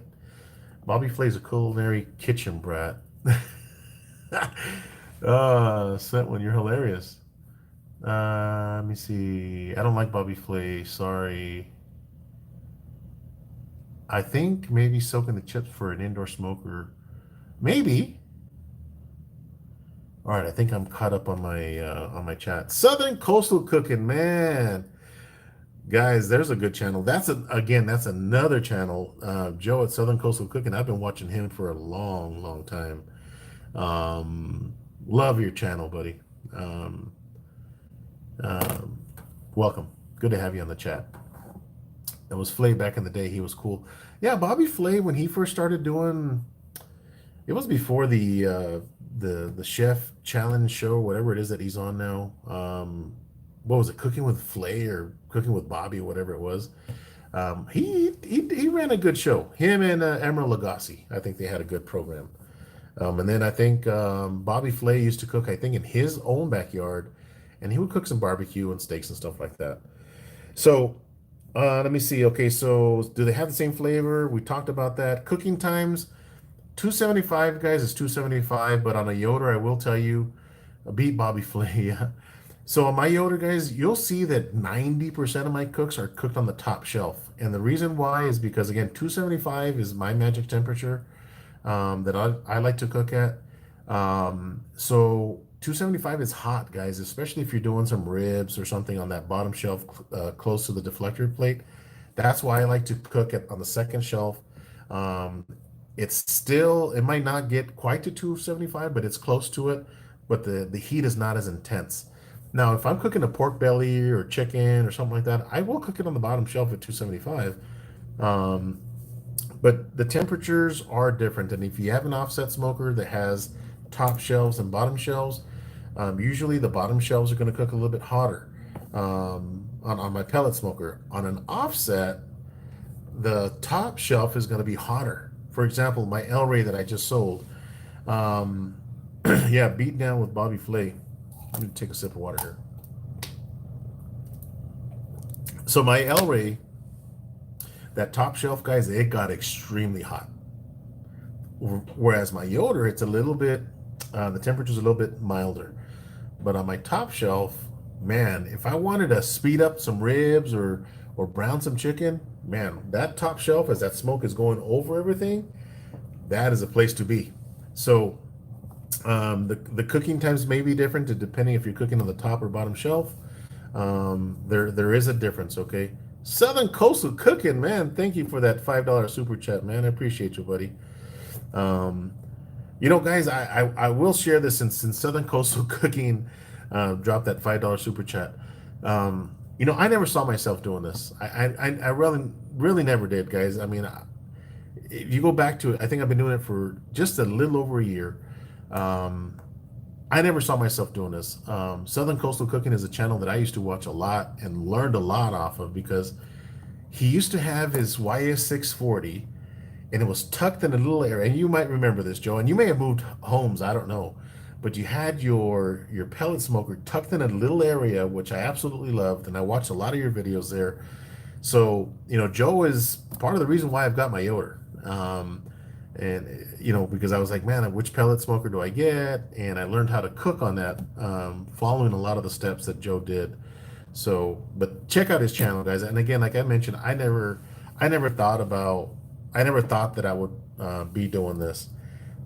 A: Bobby Flay's a culinary kitchen brat. Sent one, you're hilarious. Let me see. I don't like Bobby Flay. Sorry. I think maybe soaking the chips for an indoor smoker. Maybe. All right, I think I'm caught up on my chat. Southern Coastal Cooking, man. Guys, there's a good channel. That's another channel. Joe at Southern Coastal Cooking. I've been watching him for a long, long time. Love your channel, buddy. Um, Welcome. Good to have you on the chat. That was Flay back in the day. He was cool. Yeah, Bobby Flay when he first started doing. It was before the chef challenge show, whatever it is that he's on now. What was it? Cooking with Flay or Cooking with Bobby, whatever it was. He ran a good show. Him and Emerald Lagasse. I think they had a good program. And then I think Bobby Flay used to cook, I think, in his own backyard, and he would cook some barbecue and steaks and stuff like that. So let me see. Okay, so do they have the same flavor? We talked about that. Cooking times, 275, guys, is 275. But on a Yoder, I will tell you, beat Bobby Flay. So on my Yoder guys, you'll see that 90% of my cooks are cooked on the top shelf. And the reason why is because again, 275 is my magic temperature that I like to cook at. So 275 is hot, guys, especially if you're doing some ribs or something on that bottom shelf close to the deflector plate. That's why I like to cook it on the second shelf. Um, it might not get quite to 275, but it's close to it. But the heat is not as intense. Now, if I'm cooking a pork belly or chicken or something like that, I will cook it on the bottom shelf at 275. Um, but the temperatures are different. And if you have an offset smoker that has top shelves and bottom shelves, usually the bottom shelves are going to cook a little bit hotter on my pellet smoker. On an offset, the top shelf is going to be hotter. For example, my El Rey that I just sold, um, yeah, beat down with Bobby Flay. Let me take a sip of water here. So my El Rey, that top shelf, guys, it got extremely hot. Whereas my Yoder, it's a little bit, the temperature's a little bit milder. But on my top shelf, man, if I wanted to speed up some ribs or brown some chicken, man, that top shelf as that smoke is going over everything, that is a place to be. So the cooking times may be different depending if you're cooking on the top or bottom shelf. There is a difference, okay? Southern Coastal Cooking, man, thank you for that $5 super chat, man. I appreciate you, buddy. Um, guys, I will share this since Southern Coastal Cooking dropped that $5 super chat. I never saw myself doing this. I really never did, guys. I mean, if you go back to it, I think I've been doing it for just a little over a year. Um, I never saw myself doing this. Southern Coastal Cooking is a channel that I used to watch a lot and learned a lot off of because he used to have his YS640 and it was tucked in a little area. And you might remember this, Joe, and you may have moved homes, I don't know. But you had your pellet smoker tucked in a little area, which I absolutely loved, and I watched a lot of your videos there. So, Joe is part of the reason why I've got my Yoder. And because I was like, man, which pellet smoker do I get? And I learned how to cook on that, following a lot of the steps that Joe did. So, but check out his channel, guys. And again, like I mentioned, I never thought about, I never thought that I would be doing this.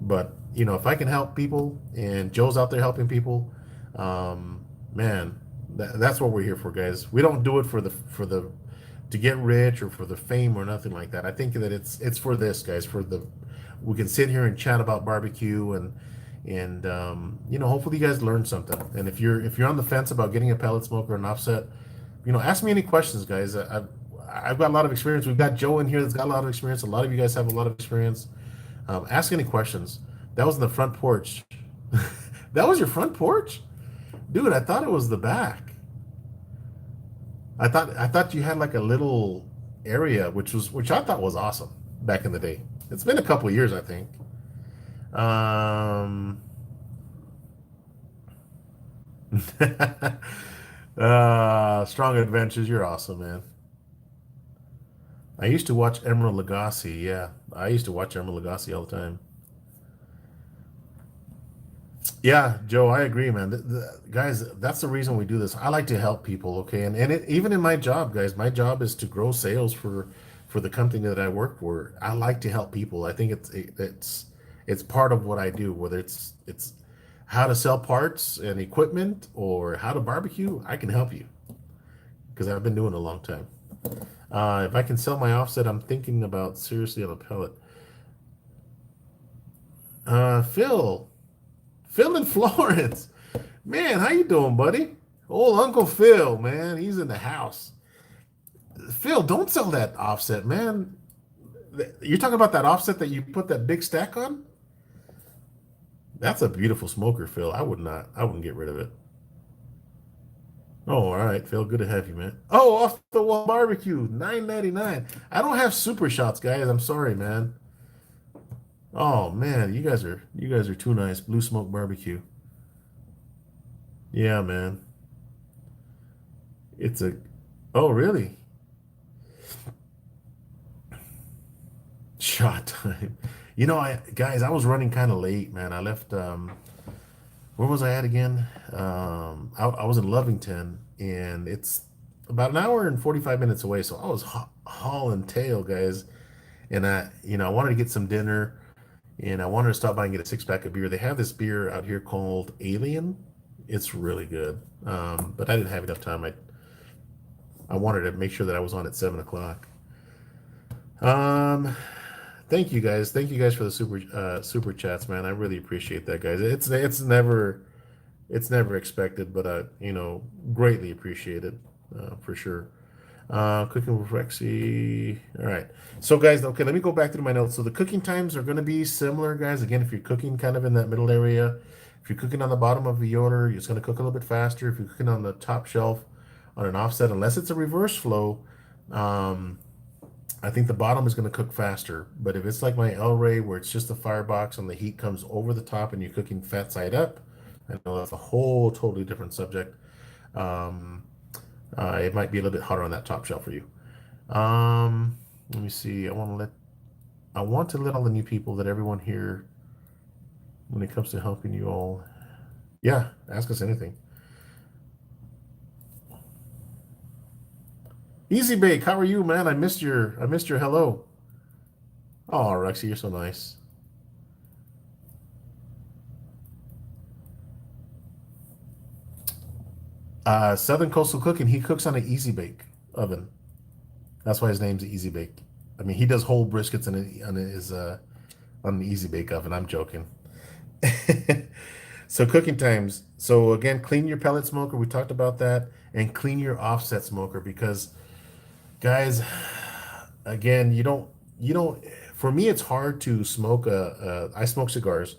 A: But if I can help people, and Joe's out there helping people, man, that's what we're here for, guys. We don't do it for the to get rich or for the fame or nothing like that. I think that it's for this, guys. We can sit here and chat about barbecue and hopefully you guys learn something. And if you're on the fence about getting a pellet smoker and offset, ask me any questions, guys. I've got a lot of experience. We've got Joe in here that's got a lot of experience. A lot of you guys have a lot of experience. Ask any questions. That was in the front porch. That was your front porch, dude. I thought it was the back. I thought you had like a little area, which I thought was awesome back in the day. It's been a couple of years, I think. Um, Strong Adventures, you're awesome, man. I used to watch Emerald Lagasse. Yeah, I used to watch Emerald Lagasse all the time. Yeah, Joe, I agree, man. Guys, that's the reason we do this. I like to help people, okay? Even in my job, guys, my job is to grow sales for the company that I work for. I like to help people. I think it's part of what I do, whether it's how to sell parts and equipment or how to barbecue, I can help you because I've been doing it a long time. If I can sell my offset, I'm thinking about seriously on a pellet. Phil. Phil in Florence. Man, how you doing, buddy? Old Uncle Phil, man. He's in the house. Phil, don't sell that offset, man. You're talking about that offset that you put that big stack on? That's a beautiful smoker, Phil. I wouldn't get rid of it. Oh, all right, Phil. Good to have you, man. Oh, off the wall barbecue, 9.99. I don't have super shots, guys. I'm sorry, man. Oh man, you guys are too nice. Blue Smoke Barbecue. Yeah, man. It's a Oh, really? Shot time. I was running kind of late, man. I left Where was I at again? I was in Lovington, and it's about an hour and 45 minutes away. So I was hauling tail, guys. And I wanted to get some dinner, and I wanted to stop by and get a six pack of beer. They have this beer out here called Alien. It's really good. But I didn't have enough time. I wanted to make sure that I was on at 7 o'clock. Um, Thank you guys. Thank you guys for the super chats, man. I really appreciate that, guys. It's never expected, but greatly appreciated, for sure. Cooking with Rexy. All right. So, guys, okay, let me go back through my notes. So, the cooking times are going to be similar, guys. Again, if you're cooking kind of in that middle area, if you're cooking on the bottom of the Yoder, it's going to cook a little bit faster. If you're cooking on the top shelf on an offset, unless it's a reverse flow, um, I think the bottom is going to cook faster. But if it's like my El Rey, where it's just a firebox and the heat comes over the top and you're cooking fat side up, I know that's a whole totally different subject. Um, it might be a little bit hotter on that top shelf for you. Let me see. I want to let all the new people that everyone here, when it comes to helping you all, yeah, ask us anything. Easy Bake, how are you, man? I missed your hello. Oh, Rexy, you're so nice. Southern Coastal Cooking, he cooks on an Easy Bake oven. That's why his name's Easy Bake. I mean, he does whole briskets on the Easy Bake oven. I'm joking. So cooking times. So again, clean your pellet smoker. We talked about that, and clean your offset smoker because, guys, again, you don't. For me, it's hard to smoke I smoke cigars.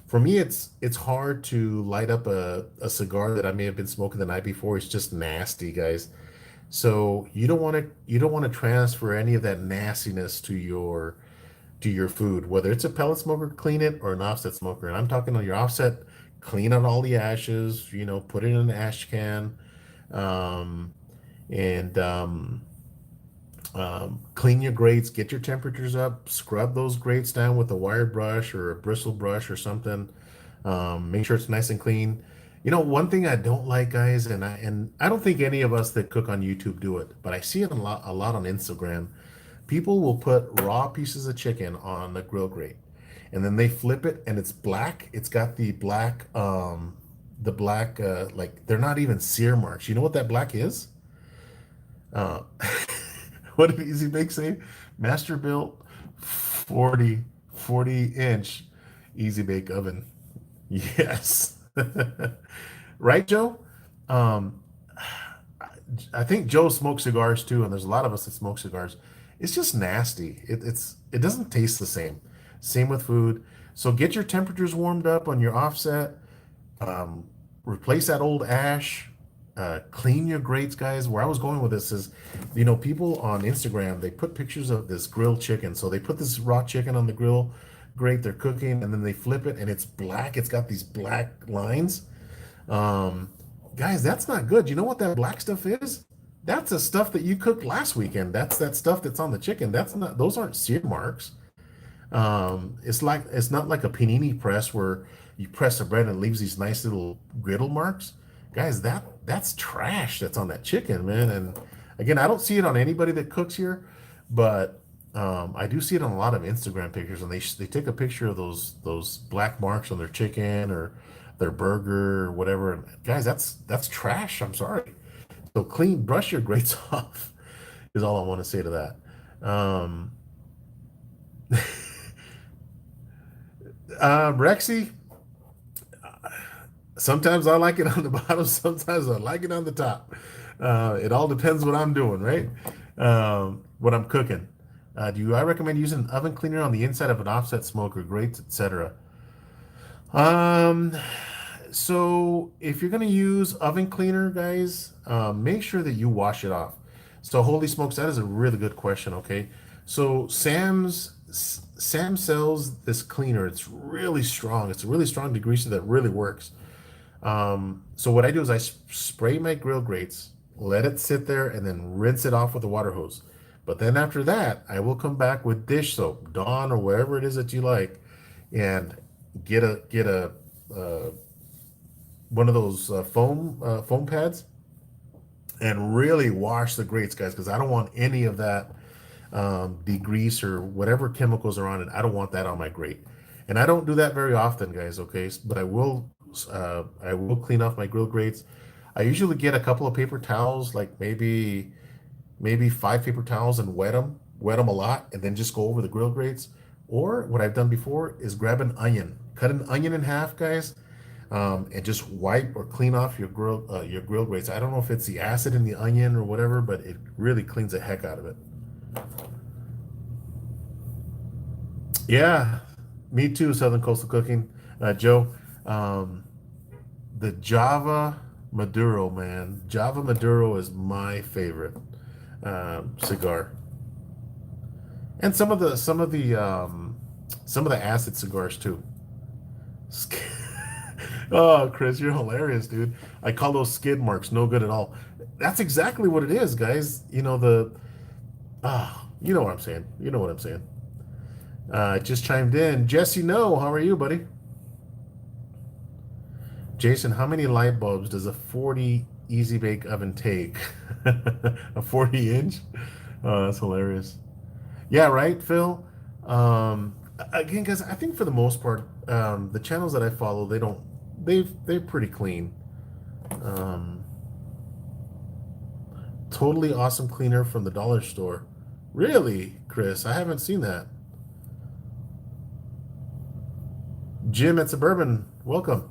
A: For me, it's hard to light up a cigar that I may have been smoking the night before. It's just nasty, guys. So you don't want to transfer any of that nastiness to your food, whether it's a pellet smoker, clean it, or an offset smoker. And I'm talking on your offset, clean out all the ashes, put it in an ash can, um, and clean your grates, get your temperatures up, scrub those grates down with a wired brush or a bristle brush or something. Make sure it's nice and clean. One thing I don't like, guys, and I don't think any of us that cook on YouTube do it, but I see it a lot on Instagram. People will put raw pieces of chicken on the grill grate, and then they flip it, and it's black. It's got the black, like they're not even sear marks. You know what that black is? Uh, what did Easy Bake say? Master built 40 inch Easy Bake oven. Yes. Right, Joe? Um, I think Joe smokes cigars too, and there's a lot of us that smoke cigars. It's just nasty. It doesn't taste the same. Same with food. So get your temperatures warmed up on your offset. Um, Replace that old ash. Clean your grates, guys. Where I was going with this is, people on Instagram, they put pictures of this grilled chicken. So they put this raw chicken on the grill grate, they're cooking, and then they flip it, and it's black. It's got these black lines. Um, Guys, that's not good. You know what that black stuff is? That's the stuff that you cooked last weekend. That's that stuff that's on the chicken. Those aren't sear marks. It's not like a panini press where you press the bread and it leaves these nice little griddle marks. Guys, that's trash that's on that chicken, man. And again, I don't see it on anybody that cooks here, but I do see it on a lot of Instagram pictures, and they take a picture of those black marks on their chicken or their burger or whatever. And guys, that's trash. I'm sorry. So brush your grates off is all I want to say to that. Rexy, sometimes I like it on the bottom, sometimes I like it on the top. It all depends what I'm doing, right? What I'm cooking. Do I recommend using an oven cleaner on the inside of an offset smoker, grates, etc.? Um, so if you're gonna use oven cleaner, guys, make sure that you wash it off. So holy smokes, that is a really good question. Okay, so Sam sells this cleaner. It's really strong. It's a really strong degreaser that really works. So what I do is I spray my grill grates, let it sit there, and then rinse it off with a water hose. But then after that, I will come back with dish soap, Dawn or wherever it is that you like, and get a one of those foam pads and really wash the grates, guys, because I don't want any of that degrease or whatever chemicals are on it. I don't want that on my grate, and I don't do that very often, guys. Okay, but I will clean off my grill grates. I usually get a couple of paper towels, like maybe 5 paper towels, and wet them a lot, and then just go over the grill grates. Or what I've done before is grab an onion, cut an onion in half, guys, and just wipe or clean off your grill grates. I don't know if it's the acid in the onion or whatever, but it really cleans the heck out of it. Yeah, me too. Southern Coastal Cooking, Joe. Um, the Java Maduro, man. Java Maduro is my favorite cigar, and some of the acid cigars too. Sk- Oh, Chris, you're hilarious, dude. I call those skid marks no good at all. That's exactly what it is, guys. You know what I'm saying. You know what I'm saying. Just chimed in. Jesse, no, how are you, buddy? Jason, how many light bulbs does a 40 easy bake oven take? A 40 inch? Oh, that's hilarious. Yeah, right, Phil. Again, guys, I think for the most part, the channels that I follow, they're pretty clean. Um, Totally awesome cleaner from the dollar store. Really, Chris? I haven't seen that. Jim at Suburban, welcome.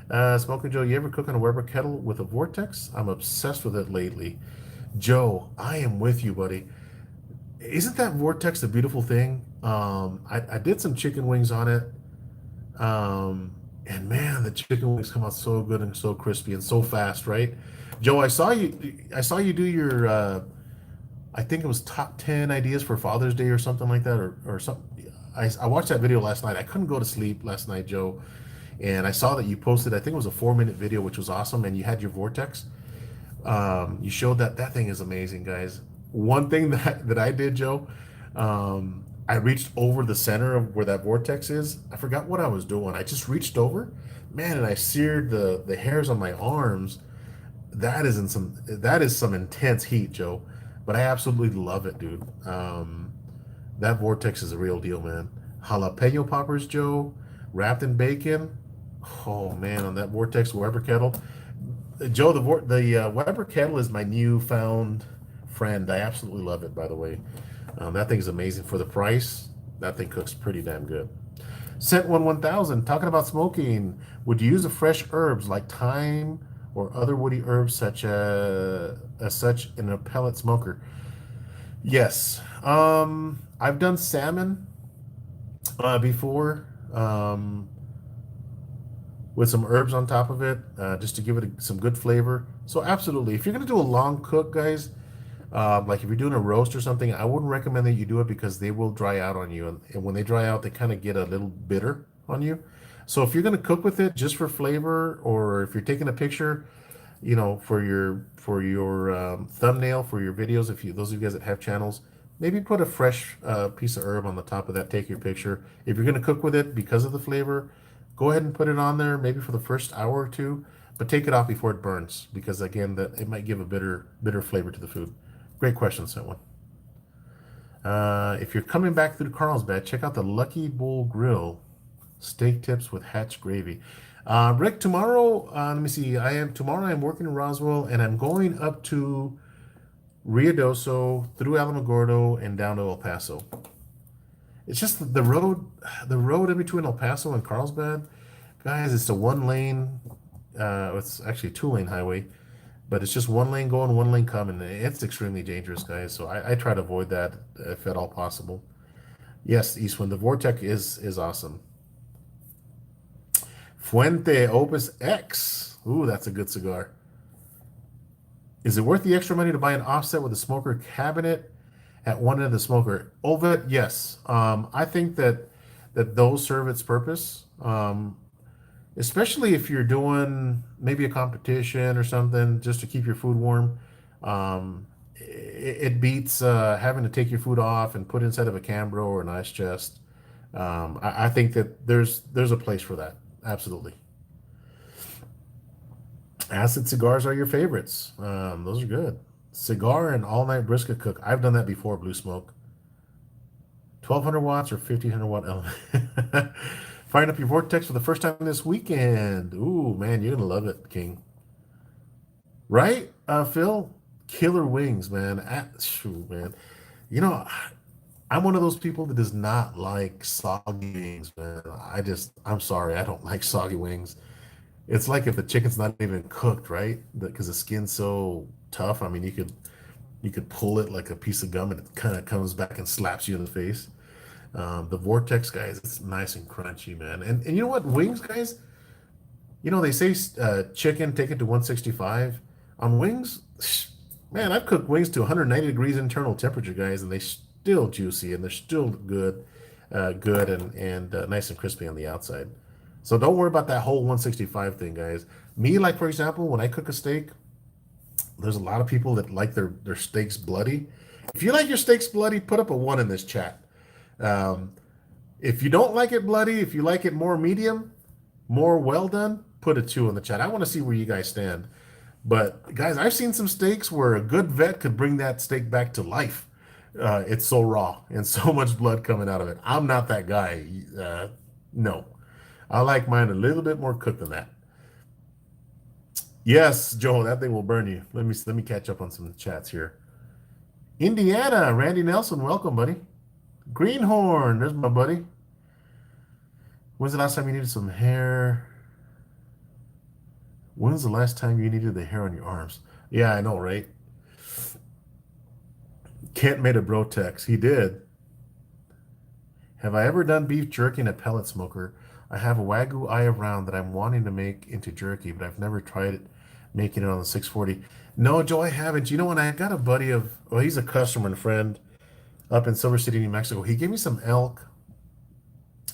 A: Smoking Joe, you ever cook on a Weber kettle with a vortex? I'm obsessed with it lately. Joe, I am with you, buddy. Isn't that vortex a beautiful thing? I did some chicken wings on it. And man, the chicken wings come out so good and so crispy and so fast, right? Joe, I saw you do your I think it was top 10 ideas for Father's Day or something like that, or something. I watched that video last night. I couldn't go to sleep last night, Joe. And I saw that you posted, I think it was a 4 minute video, which was awesome. And you had your vortex. You showed that. That thing is amazing, guys. One thing that I did, Joe, I reached over the center of where that vortex is. I forgot what I was doing. I just reached over, man, and I seared the hairs on my arms. That is some intense heat, Joe. But I absolutely love it, dude. That vortex is a real deal, man. Jalapeno poppers, Joe, wrapped in bacon. Oh man, on that vortex Weber kettle. Joe, the Weber kettle is my newfound friend. I absolutely love it, by the way. That thing is amazing for the price. That thing cooks pretty damn good. Scent 1000, talking about smoking. Would you use the fresh herbs like thyme or other woody herbs as such in a pellet smoker? Yes. I've done salmon before. With some herbs on top of it, just to give it some good flavor. So absolutely, if you're gonna do a long cook, guys, like if you're doing a roast or something, I wouldn't recommend that you do it because they will dry out on you, and when they dry out, they kind of get a little bitter on you. So if you're gonna cook with it just for flavor, or if you're taking a picture, for your thumbnail for your videos, if you those of you guys that have channels, maybe put a fresh piece of herb on the top of that. Take your picture. If you're gonna cook with it because of the flavor, go ahead and put it on there maybe for the first hour or two, but take it off before it burns because again that it might give a bitter flavor to the food. Great question, sent one. If you're coming back through Carlsbad, check out the Lucky Bull Grill steak tips with hatch gravy. Rick, tomorrow, let me see. Tomorrow. I'm working in Roswell, and I'm going up to Ruidoso through Alamogordo and down to El Paso. It's just the road in between El Paso and Carlsbad, guys. It's a one lane. It's actually a 2 lane highway, but it's just one lane going, one lane coming. It's extremely dangerous, guys. So I try to avoid that if at all possible. Yes, Eastwind. The Vortex is awesome. Fuente Opus X. Ooh, that's a good cigar. Is it worth the extra money to buy an offset with a smoker cabinet at one end of the smoker? Ovet, yes. I think that those serve its purpose. Especially if you're doing maybe a competition or something just to keep your food warm. It beats having to take your food off and put inside of a Cambro or an ice chest. I think that there's a place for that. Absolutely. Acid cigars are your favorites. Those are good. Cigar and all night brisket cook. I've done that before, Blue Smoke. 1200 watts or 1500 watt element. Firing up your vortex for the first time this weekend. Ooh, man, you're gonna love it, King. Right, Phil? Killer wings, man. Shoot, man. You know, I'm one of those people that does not like soggy wings, man. I'm sorry, I don't like soggy wings. It's like if the chicken's not even cooked, right? Because the skin's so tough. I mean, you could pull it like a piece of gum, and it kind of comes back and slaps you in the face. The Vortex, guys, it's nice and crunchy, man. And you know what, wings, guys? They say chicken, take it to 165. On wings, man, I've cooked wings to 190 degrees internal temperature, guys, and they still juicy and they're still good and nice and crispy on the outside. So don't worry about that whole 165 thing, guys. Me, like for example, when I cook a steak, there's a lot of people that like their steaks bloody. If you like your steaks bloody, put up a one in this chat. Um, if you don't like it bloody, if you like it more medium, more well done, put a two in the chat. I want to see where you guys stand. But guys, I've seen some steaks where a good vet could bring that steak back to life. It's so raw and so much blood coming out of it. I'm not that guy. No, I like mine a little bit more cooked than that. Yes, Joe, that thing will burn you. Let me catch up on some chats here. Indiana, Randy Nelson, welcome, buddy. Greenhorn, there's my buddy. When's the last time you needed some hair? When's the last time you needed the hair on your arms? Yeah, I know, right? Kent made a bro text. He did. Have I ever done beef jerky in a pellet smoker? I have a Wagyu eye of round that I'm wanting to make into jerky, but I've never tried it making it on the 640. No, Joe, I haven't. You know what? I got a buddy well, he's a customer and friend up in Silver City, New Mexico. He gave me some elk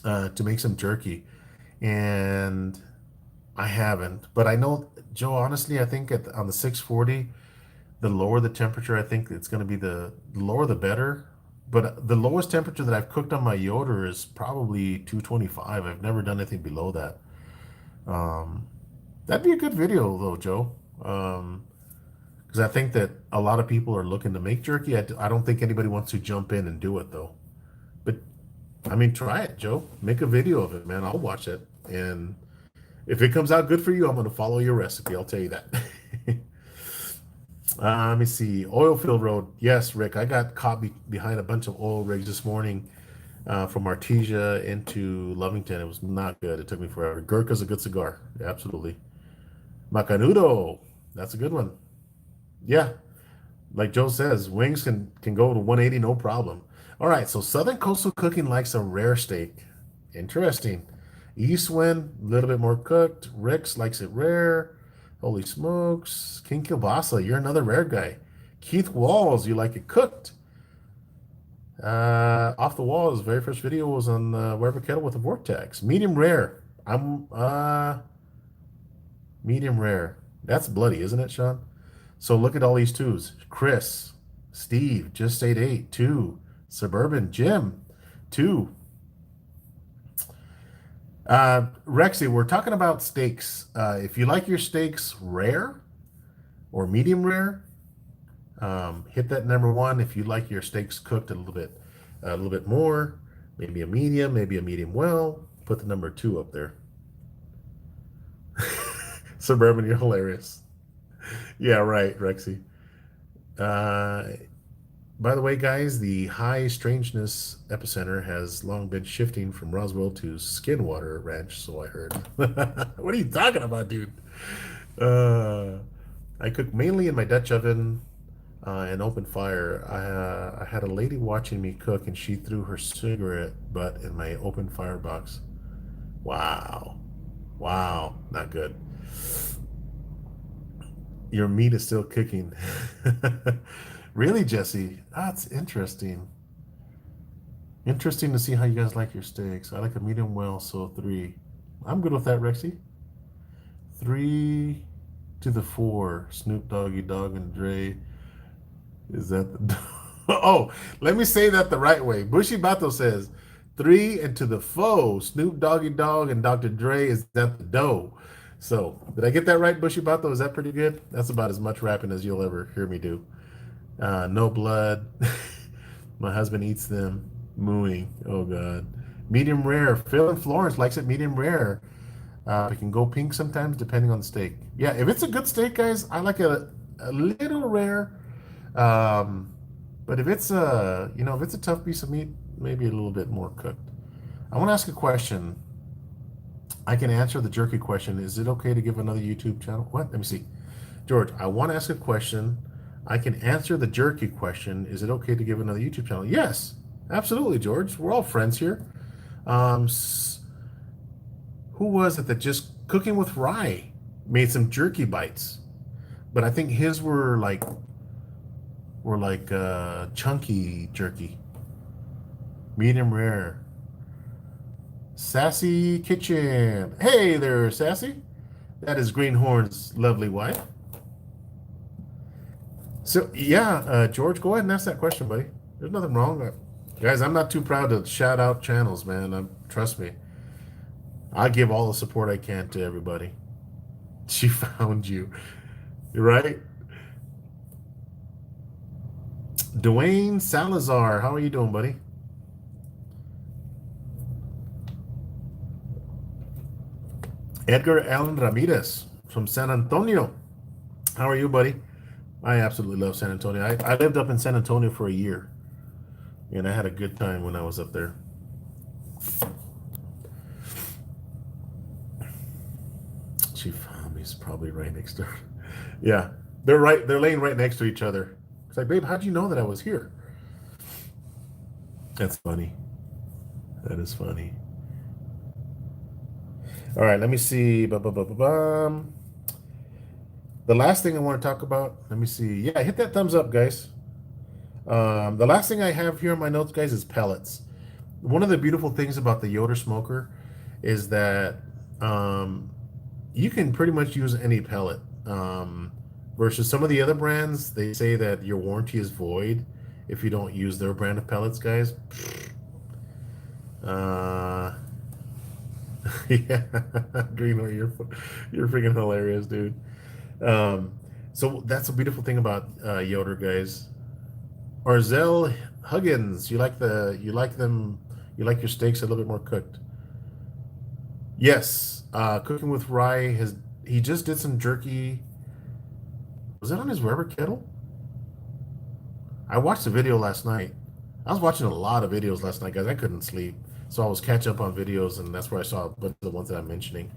A: to make some jerky, and I haven't. But I know, Joe, honestly, I think on the 640, the lower the temperature, I think it's going to be the lower the better. But the lowest temperature that I've cooked on my Yoder is probably 225. I've never done anything below that. Um, that'd be a good video though, Joe. Because I think that a lot of people are looking to make jerky. I don't think anybody wants to jump in and do it though. But I mean, try it, Joe. Make a video of it, man. I'll watch it. And if it comes out good for you, I'm going to follow your recipe. I'll tell you that. Let me see. Oilfield Road. Yes, Rick. I got caught behind a bunch of oil rigs this morning from Artesia into Lovington. It was not good. It took me forever. Gurkha's a good cigar. Absolutely. Macanudo. That's a good one. Yeah. Like Joe says, wings can go to 180, no problem. All right. So Southern Coastal Cooking likes a rare steak. Interesting. Eastwind, a little bit more cooked. Rick's likes it rare. Holy smokes. King Kilbasa, you're another rare guy. Keith Walls, you like it cooked. Off the Walls, very first video was on Weber Kettle with a Vortex. Medium rare. I'm medium rare. That's bloody, isn't it, Sean? So look at all these twos. Chris, Steve, just ate 8, 2. Suburban, Jim, 2. Rexy, we're talking about steaks. If you like your steaks rare or medium rare, hit that number 1. If you like your steaks cooked a little bit more, maybe a medium well, put the number 2 up there. Suburban, you're hilarious. Yeah, right, Rexy. By the way, guys, the high strangeness epicenter has long been shifting from Roswell to Skinwater Ranch, so I heard. What are you talking about, dude? Uh, I cook mainly in my Dutch oven and open fire. I had a lady watching me cook, and she threw her cigarette butt in my open firebox. Wow. Wow. Not good. Your meat is still cooking. Really, Jesse? That's interesting. Interesting to see how you guys like your steaks. I like a medium well, so 3. I'm good with that, Rexy. 3 to the 4. Snoop Doggy Dogg and Dre. Is that the Oh, let me say that the right way. Bushy Bato says 3 and to the foe. Snoop Doggy Dogg and Dr. Dre is that the dough. So, did I get that right, Bushy Bato? Is that pretty good? That's about as much rapping as you'll ever hear me do. No blood. My husband eats them. Mooing. Oh, God. Medium rare. Phil in Florence likes it medium rare. It can go pink sometimes depending on the steak. Yeah, if it's a good steak, guys, I like a little rare. Um, but if it's if it's a tough piece of meat, maybe a little bit more cooked. I want to ask a question. I can answer the jerky question. Is it okay to give another YouTube channel? What? Let me see. George, I want to ask a question. I can answer the jerky question. Is it okay to give another YouTube channel? Yes, absolutely, George. We're all friends here. Um, who was it that just cooking with rye made some jerky bites? But I think his were like chunky jerky, medium rare. Sassy Kitchen. Hey there, Sassy. That is Greenhorn's lovely wife. So yeah, George, go ahead and ask that question, buddy. There's nothing wrong. Guys, I'm not too proud to shout out channels, man. Trust me. I give all the support I can to everybody. She found you, right? Dwayne Salazar, how are you doing, buddy? Edgar Allen Ramirez from San Antonio. How are you, buddy? I absolutely love San Antonio. I lived up in San Antonio for a year, and I had a good time when I was up there. Chief Fami's probably right next door. Yeah, they're right. They're laying right next to each other. It's like, babe, how'd you know that I was here? That's funny. That is funny. All right, let me see. Ba-ba-ba-ba-bum. The last thing I want to talk about. Let me see. Yeah, hit that thumbs up, guys. The last thing I have here in my notes, guys, is pellets. One of the beautiful things about the Yoder smoker is that um, you can pretty much use any pellet. Versus some of the other brands, they say that your warranty is void if you don't use their brand of pellets, guys. Uh, yeah, Greenway, you're freaking hilarious, dude. Um, so that's a beautiful thing about Yoder, guys. Arzel Huggins, you like your steaks a little bit more cooked. Yes, cooking with rye has he just did some jerky. Was that on his rubber kettle? I watched the video last night. I was watching a lot of videos last night, guys. I couldn't sleep, so I was catching up on videos, and that's where I saw a bunch of the ones that I'm mentioning.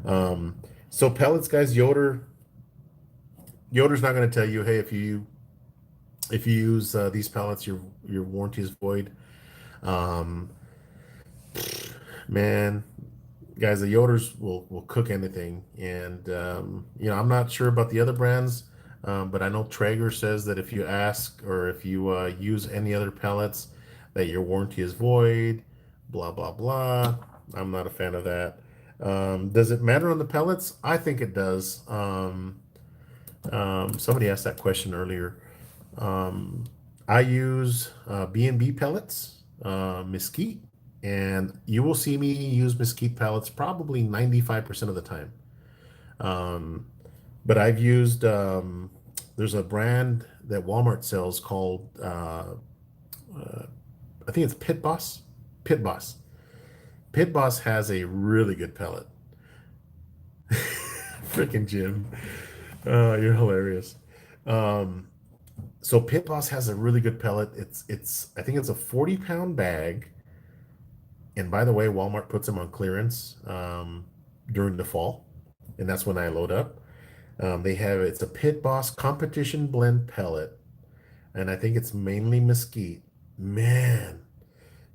A: Um, so pellets, guys. Yoder's not going to tell you, hey, if you use these pellets, your warranty is void. Um, man, guys, the Yoders will cook anything, and I'm not sure about the other brands, but I know Traeger says that if you ask or if you use any other pellets, that your warranty is void. Blah blah blah. I'm not a fan of that. Does it matter on the pellets? I think it does. Somebody asked that question earlier. Um, I use B&B pellets, mesquite, and you will see me use mesquite pellets probably 95% of the time. Um, but I've used, there's a brand that Walmart sells called, uh, I think it's Pit Boss. Pit Boss. Pit Boss has a really good pellet. Freaking Jim. You're hilarious. Um, so Pit Boss has a really good pellet. It's I think it's a 40-pound bag. And by the way, Walmart puts them on clearance during the fall, and that's when I load up. It's a Pit Boss competition blend pellet, and I think it's mainly mesquite. Man,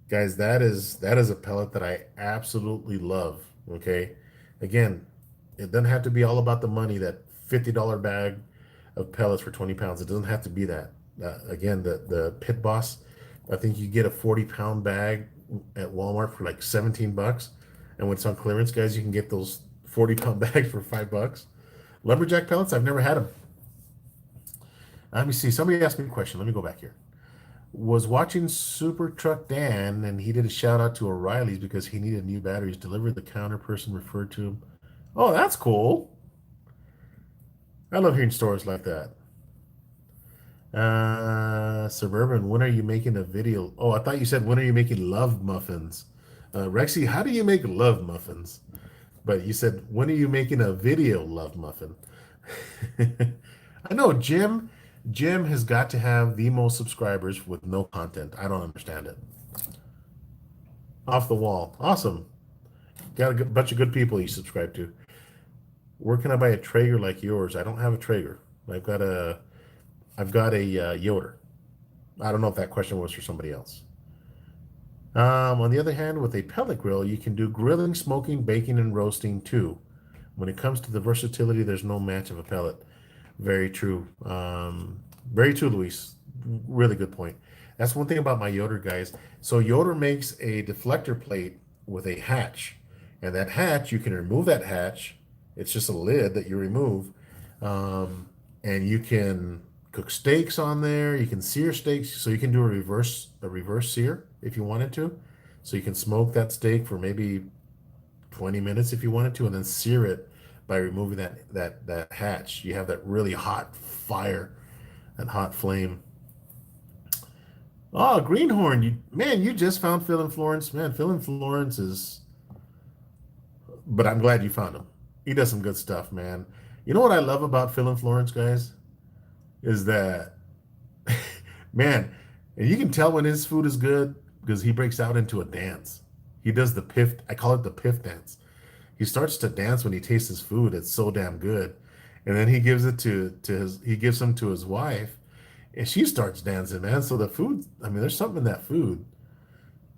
A: guys, that is a pellet that I absolutely love. Okay, again, it doesn't have to be all about the money. That $50 bag of pellets for 20 pounds. It doesn't have to be that. Again, the Pit Boss, I think you get a 40-pound bag at Walmart for like 17 bucks. And when it's on clearance, guys, you can get those 40-pound bags for $5. Lumberjack pellets, I've never had them. Let me see. Somebody asked me a question. Let me go back here. Was watching Super Truck Dan, and he did a shout out to O'Reilly's because he needed new batteries. Delivered the counter person referred to him. Oh, that's cool. I love hearing stories like that. Suburban, when are you making a video? Oh, I thought you said when are you making love muffins? Rexy, how do you make love muffins? But you said when are you making a video love muffin? I know Jim has got to have the most subscribers with no content. I don't understand it. Off the wall. Awesome. Got a bunch of good people you subscribe to. Where can I buy a Traeger like yours? I don't have a Traeger. I've got a I've got a Yoder. I don't know if that question was for somebody else. On the other hand, with a pellet grill, you can do grilling, smoking, baking, and roasting too. When it comes to the versatility, there's no match of a pellet. Very true. Very true, Luis. Really good point. That's one thing about my Yoder guys. So Yoder makes a deflector plate with a hatch, and that hatch you can remove that hatch. It's just a lid that you remove, and you can cook steaks on there. You can sear steaks, so you can do a reverse sear if you wanted to. So you can smoke that steak for maybe 20 minutes if you wanted to, and then sear it by removing that hatch. You have that really hot fire, that hot flame. Oh, Greenhorn, you just found Phil and Florence. Man, Phil and Florence is, but I'm glad you found him. He does some good stuff, man. You know what I love about Phil and Florence, guys, is that man, and you can tell when his food is good because he breaks out into a dance. He does the piff. I call it the piff dance. He starts to dance when he tastes his food. It's so damn good. And then he gives it he gives them to his wife, and she starts dancing, man. So the food, I mean, there's something in that food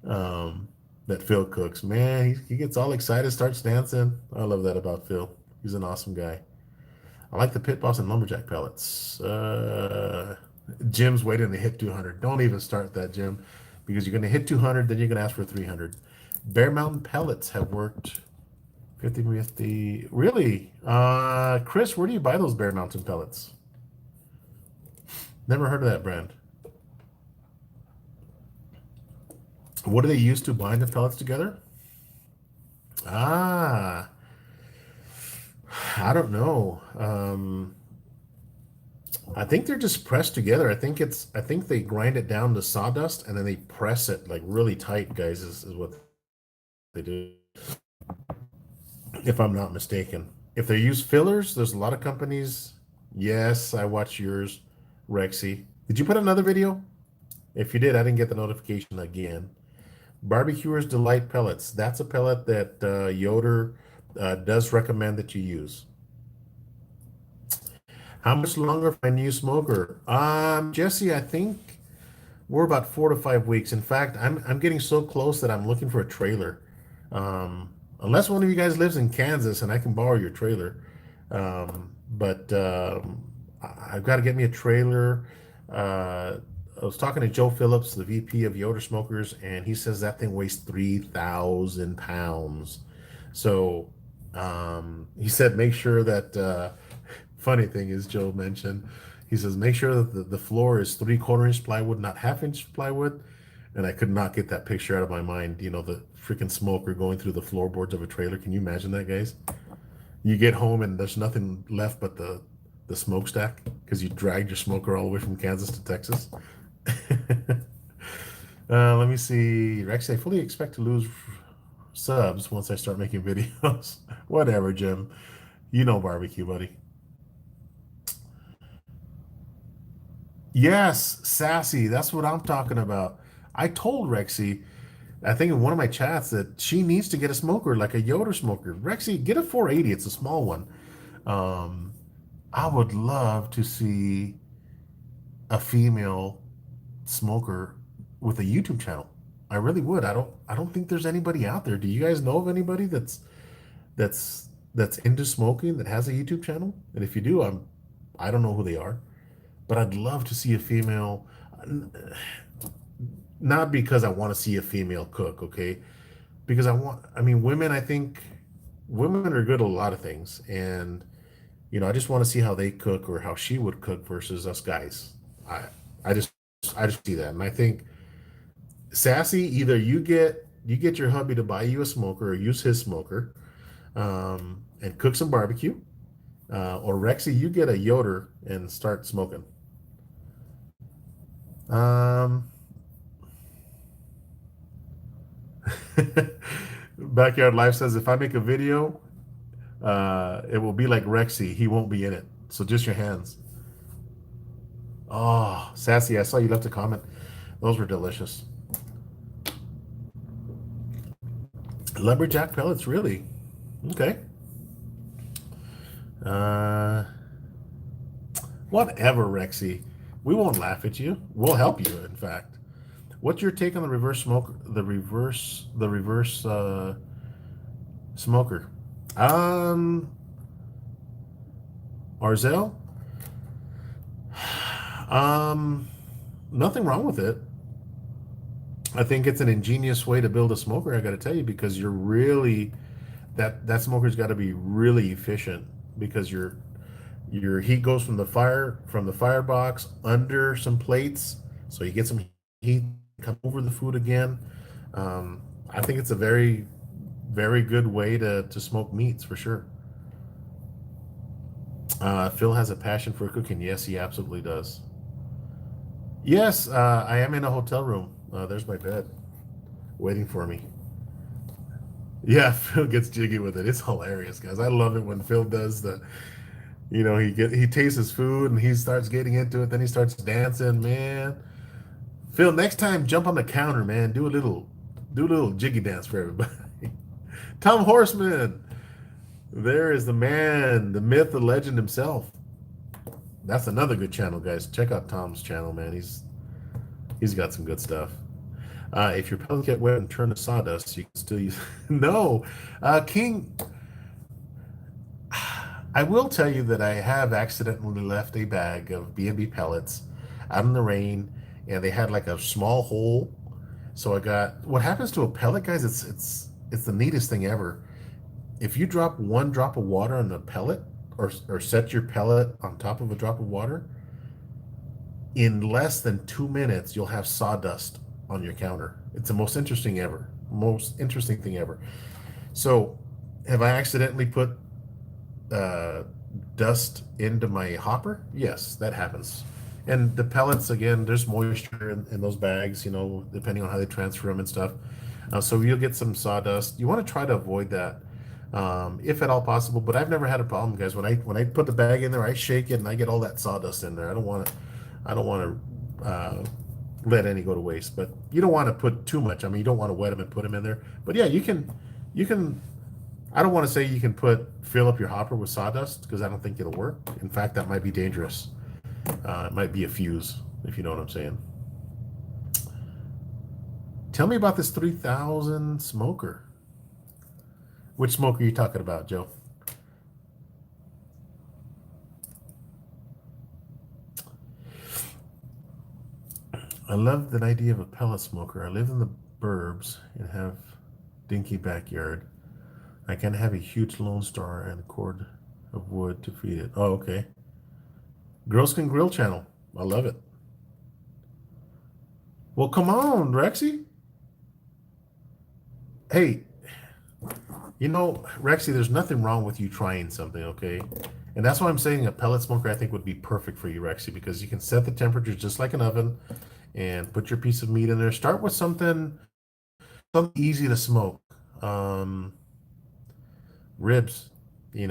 A: um, that Phil cooks, man. He gets all excited, starts dancing. I love that about Phil. He's an awesome guy. I like the Pit Boss and Lumberjack pellets. Jim's waiting to hit 200. Don't even start that, Jim, because you're going to hit 200, then you're going to ask for 300. Bear Mountain pellets have worked 50-50. Really? Chris, where do you buy those Bear Mountain pellets? Never heard of that brand. What do they use to bind the pellets together? Ah, I don't know. I think they're just pressed together. I think they grind it down to sawdust and then they press it like really tight, guys, is what they do, if I'm not mistaken. If they use fillers, there's a lot of companies. Yes, I watched yours, Rexy. Did you put another video? If you did, I didn't get the notification again. Barbecuers Delight pellets. That's a pellet that Yoder does recommend that you use. How much longer for my new smoker? Jesse, I think we're about 4 to 5 weeks. In fact, I'm getting so close that I'm looking for a trailer. Unless one of you guys lives in Kansas and I can borrow your trailer. But I've got to get me a trailer. I was talking to Joe Phillips, the VP of Yoder Smokers, and he says that thing weighs 3,000 pounds. So he said make sure that funny thing is Joe mentioned, he says make sure that the floor is 3/4 inch plywood, not 1/2 inch plywood. And I could not get that picture out of my mind. You know, the freaking smoker going through the floorboards of a trailer. Can you imagine that, guys? You get home and there's nothing left but the smokestack because you dragged your smoker all the way from Kansas to Texas. Let me see. Rex, I fully expect to lose subs once I start making videos. Whatever, Jim. You know barbecue, buddy. Yes, sassy. That's what I'm talking about. I told Rexy, I think in one of my chats, that she needs to get a smoker, like a Yoder smoker. Rexy, get a 480. It's a small one. Um, I would love to see a female smoker with a YouTube channel. I really would. I don't think there's anybody out there. Do you guys know of anybody that's into smoking that has a YouTube channel? And if you do, I don't know who they are, but I'd love to see a female, not because I want to see a female cook, okay? Because I mean, women, I think women are good at a lot of things. And, I just want to see how they cook or how she would cook versus us guys. I, I just, I just see that. And I think Sassy, either you get your hubby to buy you a smoker or use his smoker, and cook some barbecue. Or Rexy, you get a Yoder and start smoking. Um, Backyard Life says if I make a video, it will be like Rexy. He won't be in it. So just your hands. Oh, Sassy, I saw you left a comment. Those were delicious. Lumberjack pellets, really? Okay. Uh, Whatever, Rexy. We won't laugh at you. We'll help you, in fact. What's your take on the reverse smoker? The reverse smoker. Um, Arzel. Um, Nothing wrong with it. I think it's an ingenious way to build a smoker. I got to tell you, because you're really that smoker's got to be really efficient because your heat goes from the firebox under some plates, so you get some heat come over the food again. I think it's a very good way to smoke meats for sure. Phil has a passion for cooking. Yes, he absolutely does. Yes, I am in a hotel room. There's my bed waiting for me. Yeah, Phil gets jiggy with it. It's hilarious, guys. I love it when Phil does the, he tastes his food and he starts getting into it. Then he starts dancing, man. Phil, next time jump on the counter, man. Do a little jiggy dance for everybody. Tom Horseman, there is the man, the myth, the legend himself. That's another good channel, guys. Check out Tom's channel, man. He's got some good stuff. If your pellets get wet and turn to sawdust, you can still use. No, King. I will tell you that I have accidentally left a bag of B&B pellets out in the rain, and they had like a small hole. So I got what happens to a pellet, guys. It's the neatest thing ever. If you drop one drop of water on a pellet, or set your pellet on top of a drop of water, in less than 2 minutes, you'll have sawdust on your counter. It's the most interesting thing ever. So, have I accidentally put uh, dust into my hopper? Yes, that happens. And the pellets, again, there's moisture in those bags, depending on how they transfer them and stuff. So you'll get some sawdust. You want to try to avoid that, if at all possible. But I've never had a problem, guys. When I put the bag in there, I shake it and I get all that sawdust in there. I don't want to let any go to waste. But you don't want to put too much. I mean, you don't want to wet them and put them in there. But yeah, you can. I don't want to say you can fill up your hopper with sawdust because I don't think it'll work. In fact, that might be dangerous. It might be a fuse, if you know what I'm saying. Tell me about this 3000 smoker. Which smoker are you talking about, Joe? I love the idea of a pellet smoker. I live in the burbs and have dinky backyard. I can have a huge Lone Star and a cord of wood to feed it. Oh, okay. Girls Can Grill channel. I love it. Well, come on, Rexy. Hey, Rexy, there's nothing wrong with you trying something, okay? And that's why I'm saying a pellet smoker I think would be perfect for you, Rexy, because you can set the temperature just like an oven and put your piece of meat in there. Start with something easy to smoke. Um, Ribs, you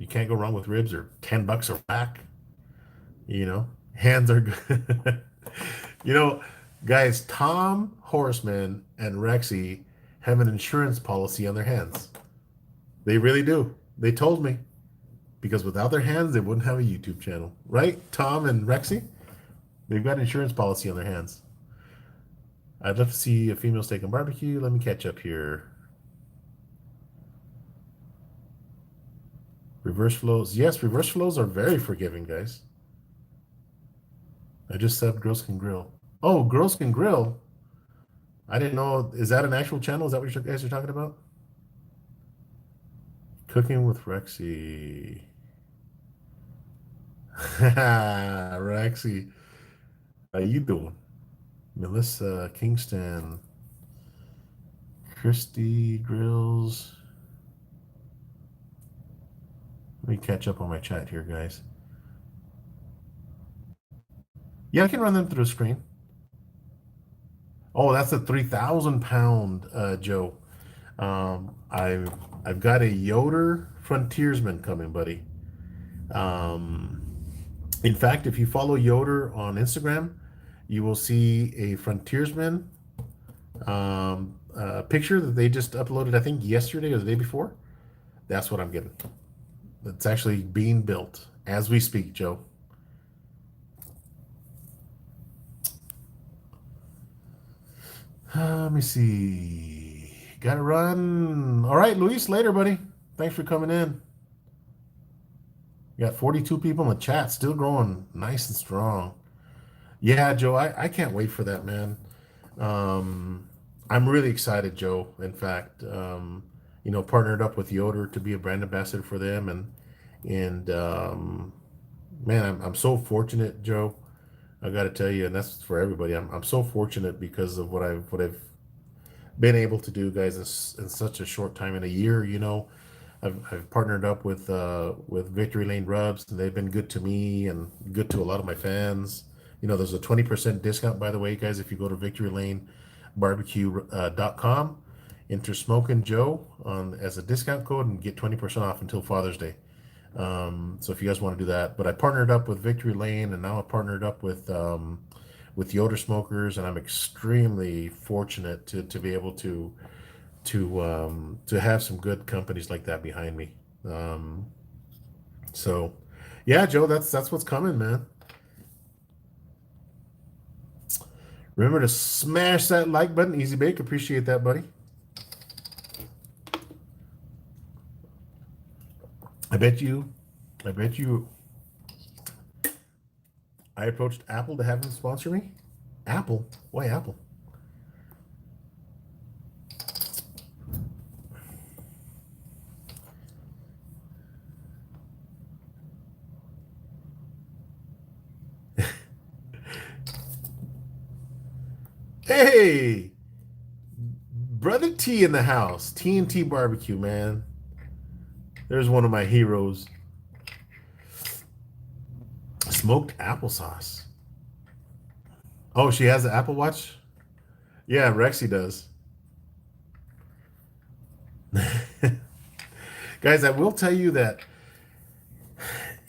A: can't go wrong with ribs, or $10 a rack. Hands are good. you know, Guys, Tom Horseman and Rexy have an insurance policy on their hands. They really do. They told me, because without their hands, they wouldn't have a YouTube channel, right? Tom and Rexy, they've got insurance policy on their hands. I'd love to see a female steak and barbecue. Let me catch up here. Reverse flows. Yes, reverse flows are very forgiving, guys. I just said Girls Can Grill. Oh, Girls Can Grill. I didn't know. Is that an actual channel? Is that what you guys are talking about? Cooking with Rexy. Rexy. How you doing? Melissa Kingston. Christy Grills. Let me catch up on my chat here, guys. Yeah, I can run them through the screen. Oh, that's a 3,000 pound, Joe. I've got a Yoder Frontiersman coming, buddy. Um, in fact, if you follow Yoder on Instagram, you will see a Frontiersman picture that they just uploaded, I think yesterday or the day before. That's what I'm getting. It's actually being built as we speak, Joe. Let me see. Gotta run. All right, Luis, later, buddy. Thanks for coming in. You got 42 people in the chat, still growing nice and strong. Yeah, Joe, I can't wait for that, man. Um, I'm really excited, Joe. In fact, partnered up with Yoder to be a brand ambassador for them, and man, I'm so fortunate, Joe. I got to tell you, and that's for everybody. I'm so fortunate because of what I've been able to do, guys, in such a short time in a year. I've partnered up with Victory Lane Rubs, and they've been good to me and good to a lot of my fans. There's a 20% discount, by the way, guys, if you go to victorylane.barbecue.com, enter Smokin' Joe on as a discount code and get 20% off until Father's Day. So if you guys want to do that, but I partnered up with Victory Lane, and now I partnered up with Yoder Smokers, and I'm extremely fortunate to be able to have some good companies like that behind me. So yeah, Joe, that's what's coming, man. Remember to smash that like button. Easy Bake, appreciate that, buddy. I bet you, I bet you, I approached Apple to have them sponsor me. Apple? Why Apple? Hey, brother T in the house. T&T Barbecue, man. There's one of my heroes. Smoked applesauce. Oh, she has an Apple Watch? Yeah, Rexy does. Guys, I will tell you that,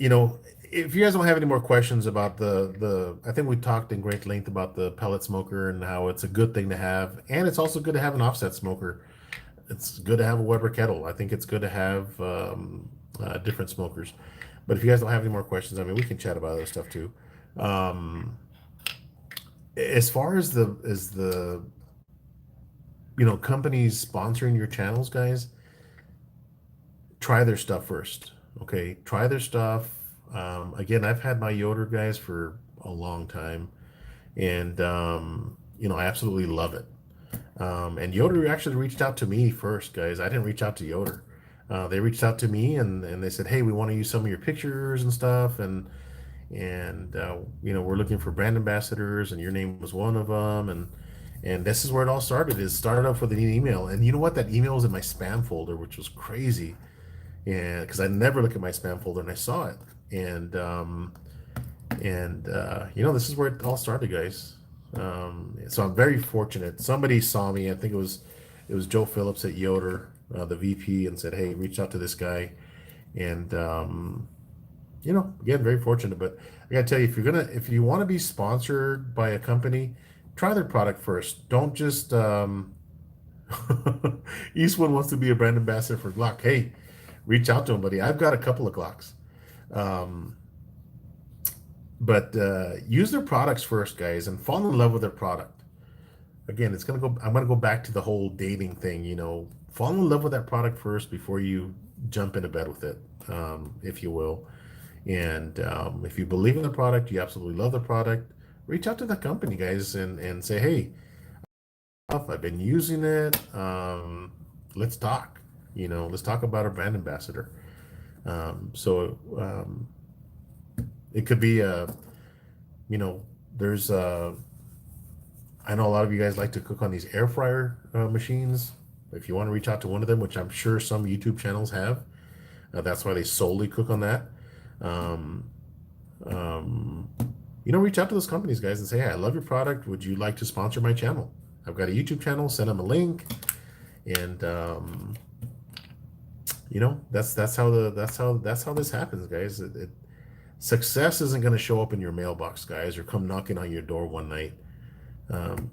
A: if you guys don't have any more questions about I think we talked in great length about the pellet smoker and how it's a good thing to have, and it's also good to have an offset smoker. It's good to have a Weber kettle. I think it's good to have different smokers. But if you guys don't have any more questions, I mean, we can chat about other stuff too. Um, as far as the companies sponsoring your channels, guys, try their stuff first. Okay, try their stuff. Again, I've had my Yoder guys for a long time, and I absolutely love it. And Yoder actually reached out to me first, guys. I didn't reach out to Yoder. They reached out to me and they said, "Hey, we want to use some of your pictures and stuff, and we're looking for brand ambassadors, and your name was one of them." And this is where it all started. It started off with an email, and you know what? That email was in my spam folder, which was crazy, and because I never look at my spam folder, and I saw it, and this is where it all started, guys. So I'm very fortunate. Somebody saw me. I think it was Joe Phillips at Yoder, the VP, and said, "Hey, reach out to this guy." And again, very fortunate. But I gotta tell you, if you want to be sponsored by a company, try their product first. Don't just Eastwood wants to be a brand ambassador for Glock. Hey, reach out to him, buddy. I've got a couple of Glocks. Um, but use their products first, guys, and fall in love with their product. Again, I'm gonna go back to the whole dating thing. Fall in love with that product first before you jump into bed with it, if you will. And if you believe in the product, you absolutely love the product, reach out to the company, guys, and say, "Hey, I've been using it. Let's talk. Let's talk about a brand ambassador." So it could be there's I know a lot of you guys like to cook on these air fryer machines. If you want to reach out to one of them, which I'm sure some YouTube channels have, That's why they solely cook on that. Um, um, reach out to those companies, guys, and say, hey, I love your product. Would you like to sponsor my channel? I've got a YouTube channel. Send them a link, and that's how this happens, guys. Success isn't going to show up in your mailbox, guys, or come knocking on your door one night. Um,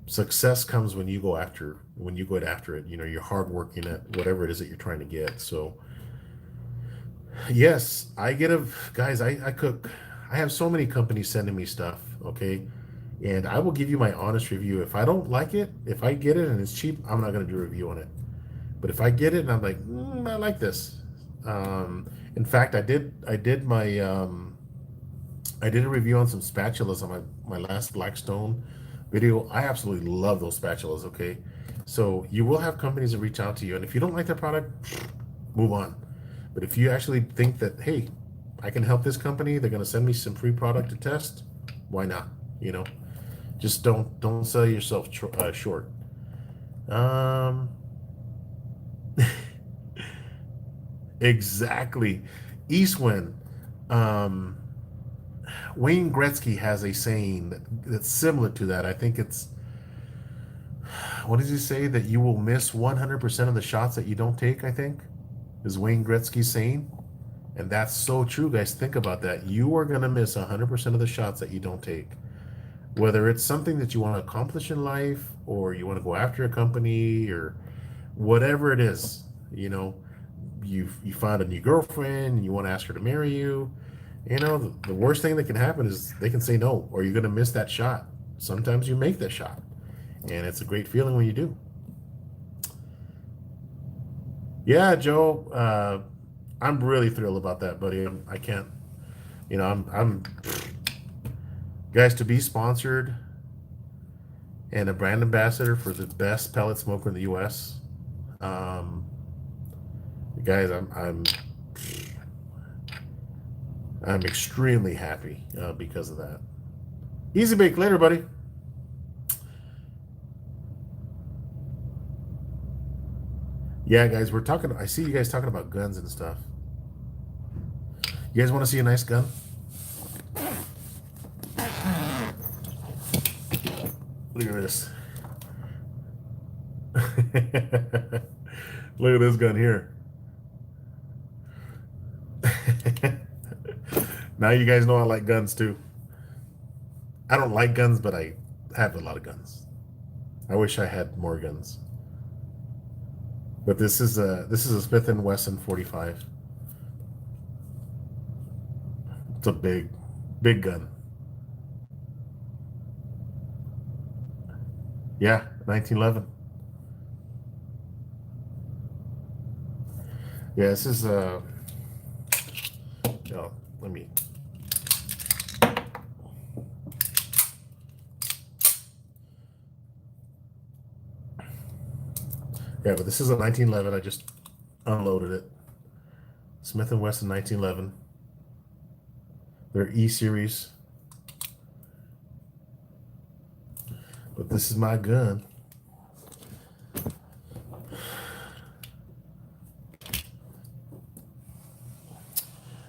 A: Success comes when you go after it. You're hard working at whatever it is that you're trying to get. So yes, I get a guys. I cook. I have so many companies sending me stuff. Okay, and I will give you my honest review. If I don't like it, if I get it and it's cheap, I'm not going to do a review on it. But if I get it and I'm like, I like this. In fact, I did a review on some spatulas on my last Blackstone video. I absolutely love those spatulas. Okay, so you will have companies that reach out to you, and if you don't like their product, move on. But if you actually think that, hey, I can help this company, they're going to send me some free product to test, why not? Just don't sell yourself short. Um, exactly. Eastwind. Um, Wayne Gretzky has a saying that's similar to that. I think it's, what does he say? That you will miss 100% of the shots that you don't take, I think, is Wayne Gretzky's saying. And that's so true, guys. Think about that. You are going to miss 100% of the shots that you don't take. Whether it's something that you want to accomplish in life, or you want to go after a company, or whatever it is, you find a new girlfriend and you want to ask her to marry you. The worst thing that can happen is they can say no, or you're going to miss that shot. Sometimes you make that shot, and it's a great feeling when you do. Yeah, Joe, I'm really thrilled about that, buddy. I can't, I'm guys, to be sponsored and a brand ambassador for the best pellet smoker in the U.S. Um, guys, I'm extremely happy because of that. Easy bake later, buddy. Yeah, guys, we're talking. I see you guys talking about guns and stuff. You guys want to see a nice gun? Look at this. Look at this gun here. Now you guys know I like guns too. I don't like guns, but I have a lot of guns. I wish I had more guns. But this is a Smith and Wesson 45. It's a big gun. Yeah, 1911. Yeah, this is let me. Yeah, but this is a 1911. I just unloaded it. Smith and Wesson 1911. They're E series. But this is my gun.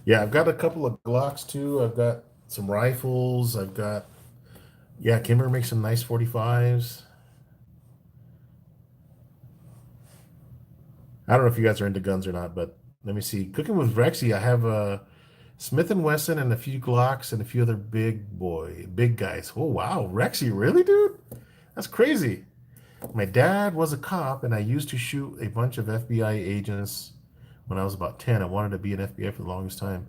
A: Yeah, I've got a couple of Glocks too. I've got some rifles. Yeah, Kimmer makes some nice 45s. I don't know if you guys are into guns or not, but let me see. Cooking with Rexy, I have a Smith and Wesson and a few Glocks and a few other big guys. Oh wow, Rexy, really, dude? That's crazy. My dad was a cop, and I used to shoot a bunch of FBI agents when I was about 10. I wanted to be an FBI for the longest time.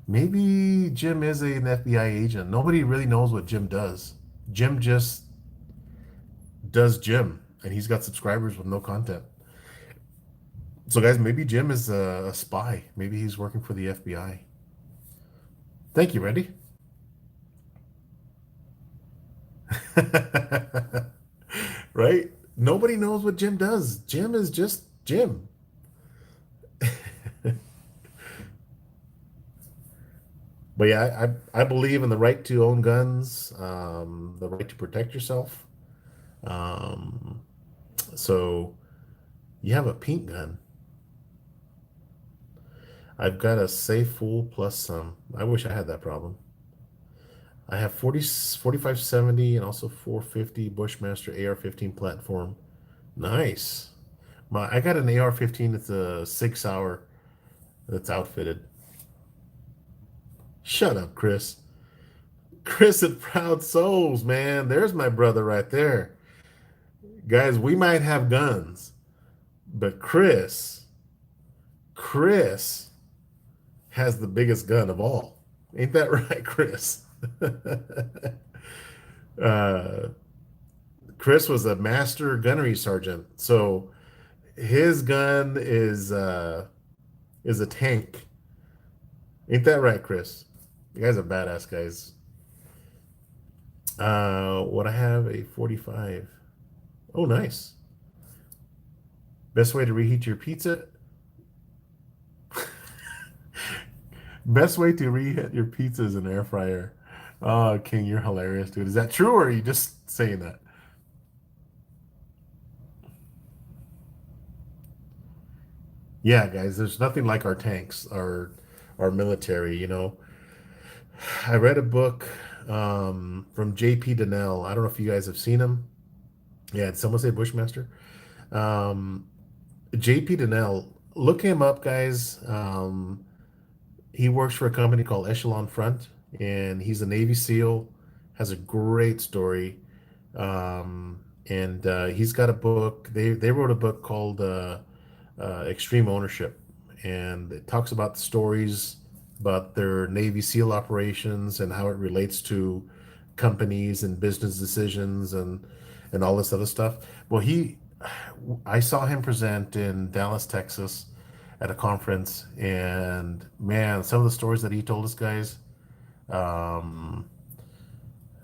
A: Maybe Jim is an FBI agent. Nobody really knows what Jim does. Jim just does Jim, and he's got subscribers with no content. So, guys, maybe Jim is a spy. Maybe he's working for the FBI. Thank you, Randy. Right? Nobody knows what Jim does. Jim is just Jim. But yeah, I believe in the right to own guns, the right to protect yourself. Um, so you have a pink gun. I've got a safe full plus some. I wish I had that problem. I have 4570 and also 450 Bushmaster AR-15 platform. Nice. I got an AR-15. It's a 6 hour that's outfitted. Shut up, Chris. Chris at Proud Souls, man. There's my brother right there. Guys, we might have guns, but Chris has the biggest gun of all. Ain't that right, Chris? uh, Chris was a master gunnery sergeant, so his gun is a tank. Ain't that right, Chris? You guys are badass guys. What I have a 45. Oh, nice. Best way to reheat your pizza? Best way to reheat your pizza is an air fryer. Oh, King, you're hilarious, dude. Is that true, or are you just saying that? Yeah, guys, there's nothing like our tanks, our military, you know. I read a book from J.P. Donnell. I don't know if you guys have seen him. Yeah, did someone say Bushmaster? Um, J.P. Donnell, look him up, guys. He works for a company called Echelon Front, and he's a Navy SEAL. Has a great story, and he's got a book. They wrote a book called Extreme Ownership, and it talks about the stories about their Navy SEAL operations and how it relates to companies and business decisions and all this other stuff. Well, I saw him present in Dallas, Texas, at a conference, and man, some of the stories that he told us, guys, um,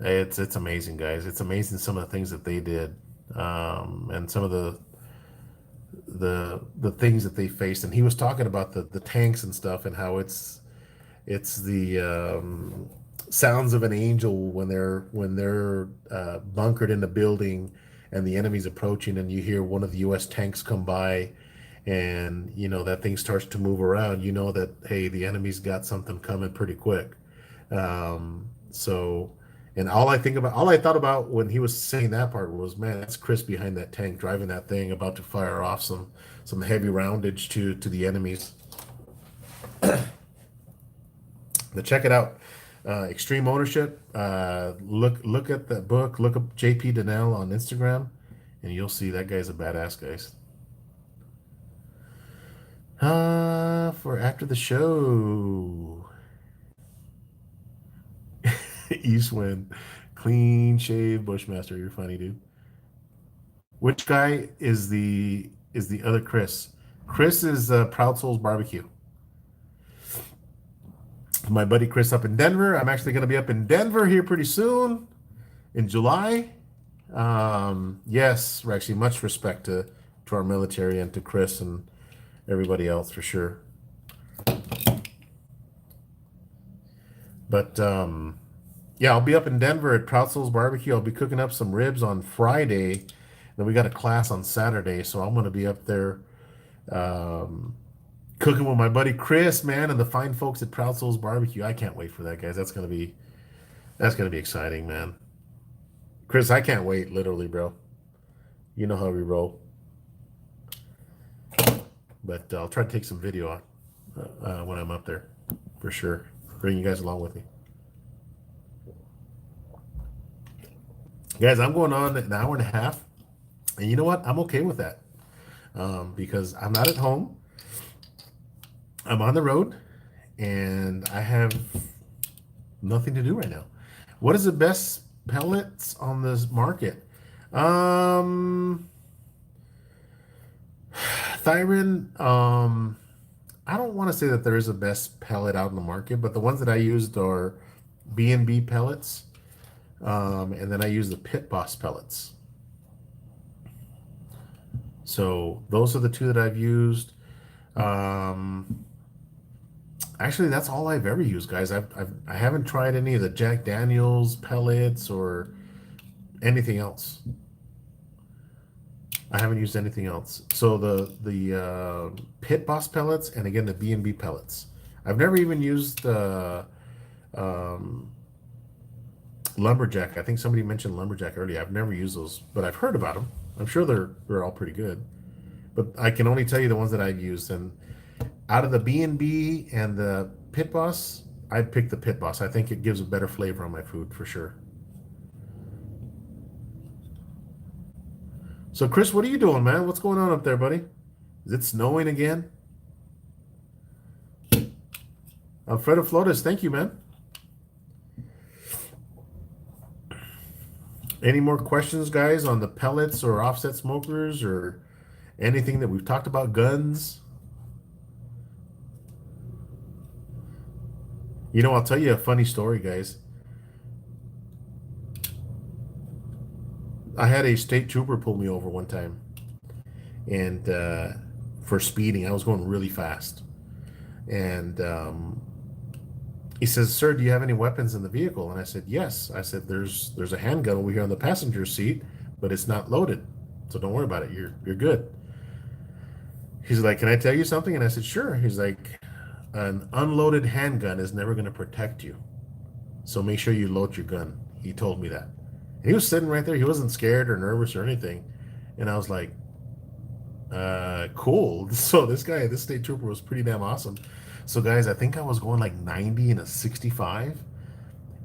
A: it's amazing, guys. It's amazing some of the things that they did, and some of the things that they faced. And he was talking about the tanks and stuff, and how it's the sounds of an angel when they're bunkered in the building and the enemy's approaching, and you hear one of the U.S. tanks come by, and you know that thing starts to move around. You know that, hey, the enemy's got something coming pretty quick. So, and all I thought about when he was saying that part was, man, that's Chris behind that tank driving that thing, about to fire off some heavy roundage to the enemies. But check it out. Extreme Ownership. Look at that book. Look up JP Donnell on Instagram, and you'll see that guy's a badass, guys. For after the show, Eastwind, clean shave Bushmaster. You're funny, dude. Which guy is the other Chris? Chris is Proud Souls Barbecue. My buddy Chris up in Denver. I'm actually going to be up in Denver here pretty soon in July. Yes, Rexy, much respect to our military and to Chris and everybody else for sure. But yeah, I'll be up in Denver at Proud Souls Barbecue. I'll be cooking up some ribs on Friday. Then we got a class on Saturday, so I'm going to be up there um, cooking with my buddy Chris, man, and the fine folks at Proud Souls Barbecue. I can't wait for that, guys. That's gonna be exciting, man. Chris, I can't wait, literally, bro. You know how we roll. But I'll try to take some video on when I'm up there, for sure. Bring you guys along with me. Guys, I'm going on an hour and a half, and you know what? I'm okay with that because I'm not at home. I'm on the road, and I have nothing to do right now. What is the best pellets on this market? Um, Thyron, I don't want to say that there is a best pellet out in the market, but the ones that I used are B&B pellets, and then I use the Pit Boss pellets. So those are the two that I've used. Um, Actually, that's all I've ever used, guys. I haven't tried any of the Jack Daniels pellets or anything else. I haven't used anything else. So the Pit Boss pellets and again the B&B pellets. I've never even used um, Lumberjack. I think somebody mentioned Lumberjack earlier. I've never used those, but I've heard about them. I'm sure they're all pretty good. But I can only tell you the ones that I've used. And out of the B&B and the Pit Boss, I'd pick the Pit Boss. I think it gives a better flavor on my food for sure. So Chris, what are you doing, man? What's going on up there, buddy? Is it snowing again? Alfredo Flores, thank you, man. Any more questions, guys, on the pellets or offset smokers or anything that we've talked about? Guns? You know, I'll tell you a funny story, guys. I had a state trooper pull me over one time, and for speeding, I was going really fast. And he says, "Sir, do you have any weapons in the vehicle?" And I said, "Yes." I said, "There's a handgun over here on the passenger seat, but it's not loaded, so don't worry about it. You're good." He's like, "Can I tell you something?" And I said, "Sure." He's like, "An unloaded handgun is never going to protect you, so make sure you load your gun." He told me that. And he was sitting right there. He wasn't scared or nervous or anything. And I was like, cool. So this state trooper was pretty damn awesome. So guys, I think I was going like 90 and a 65.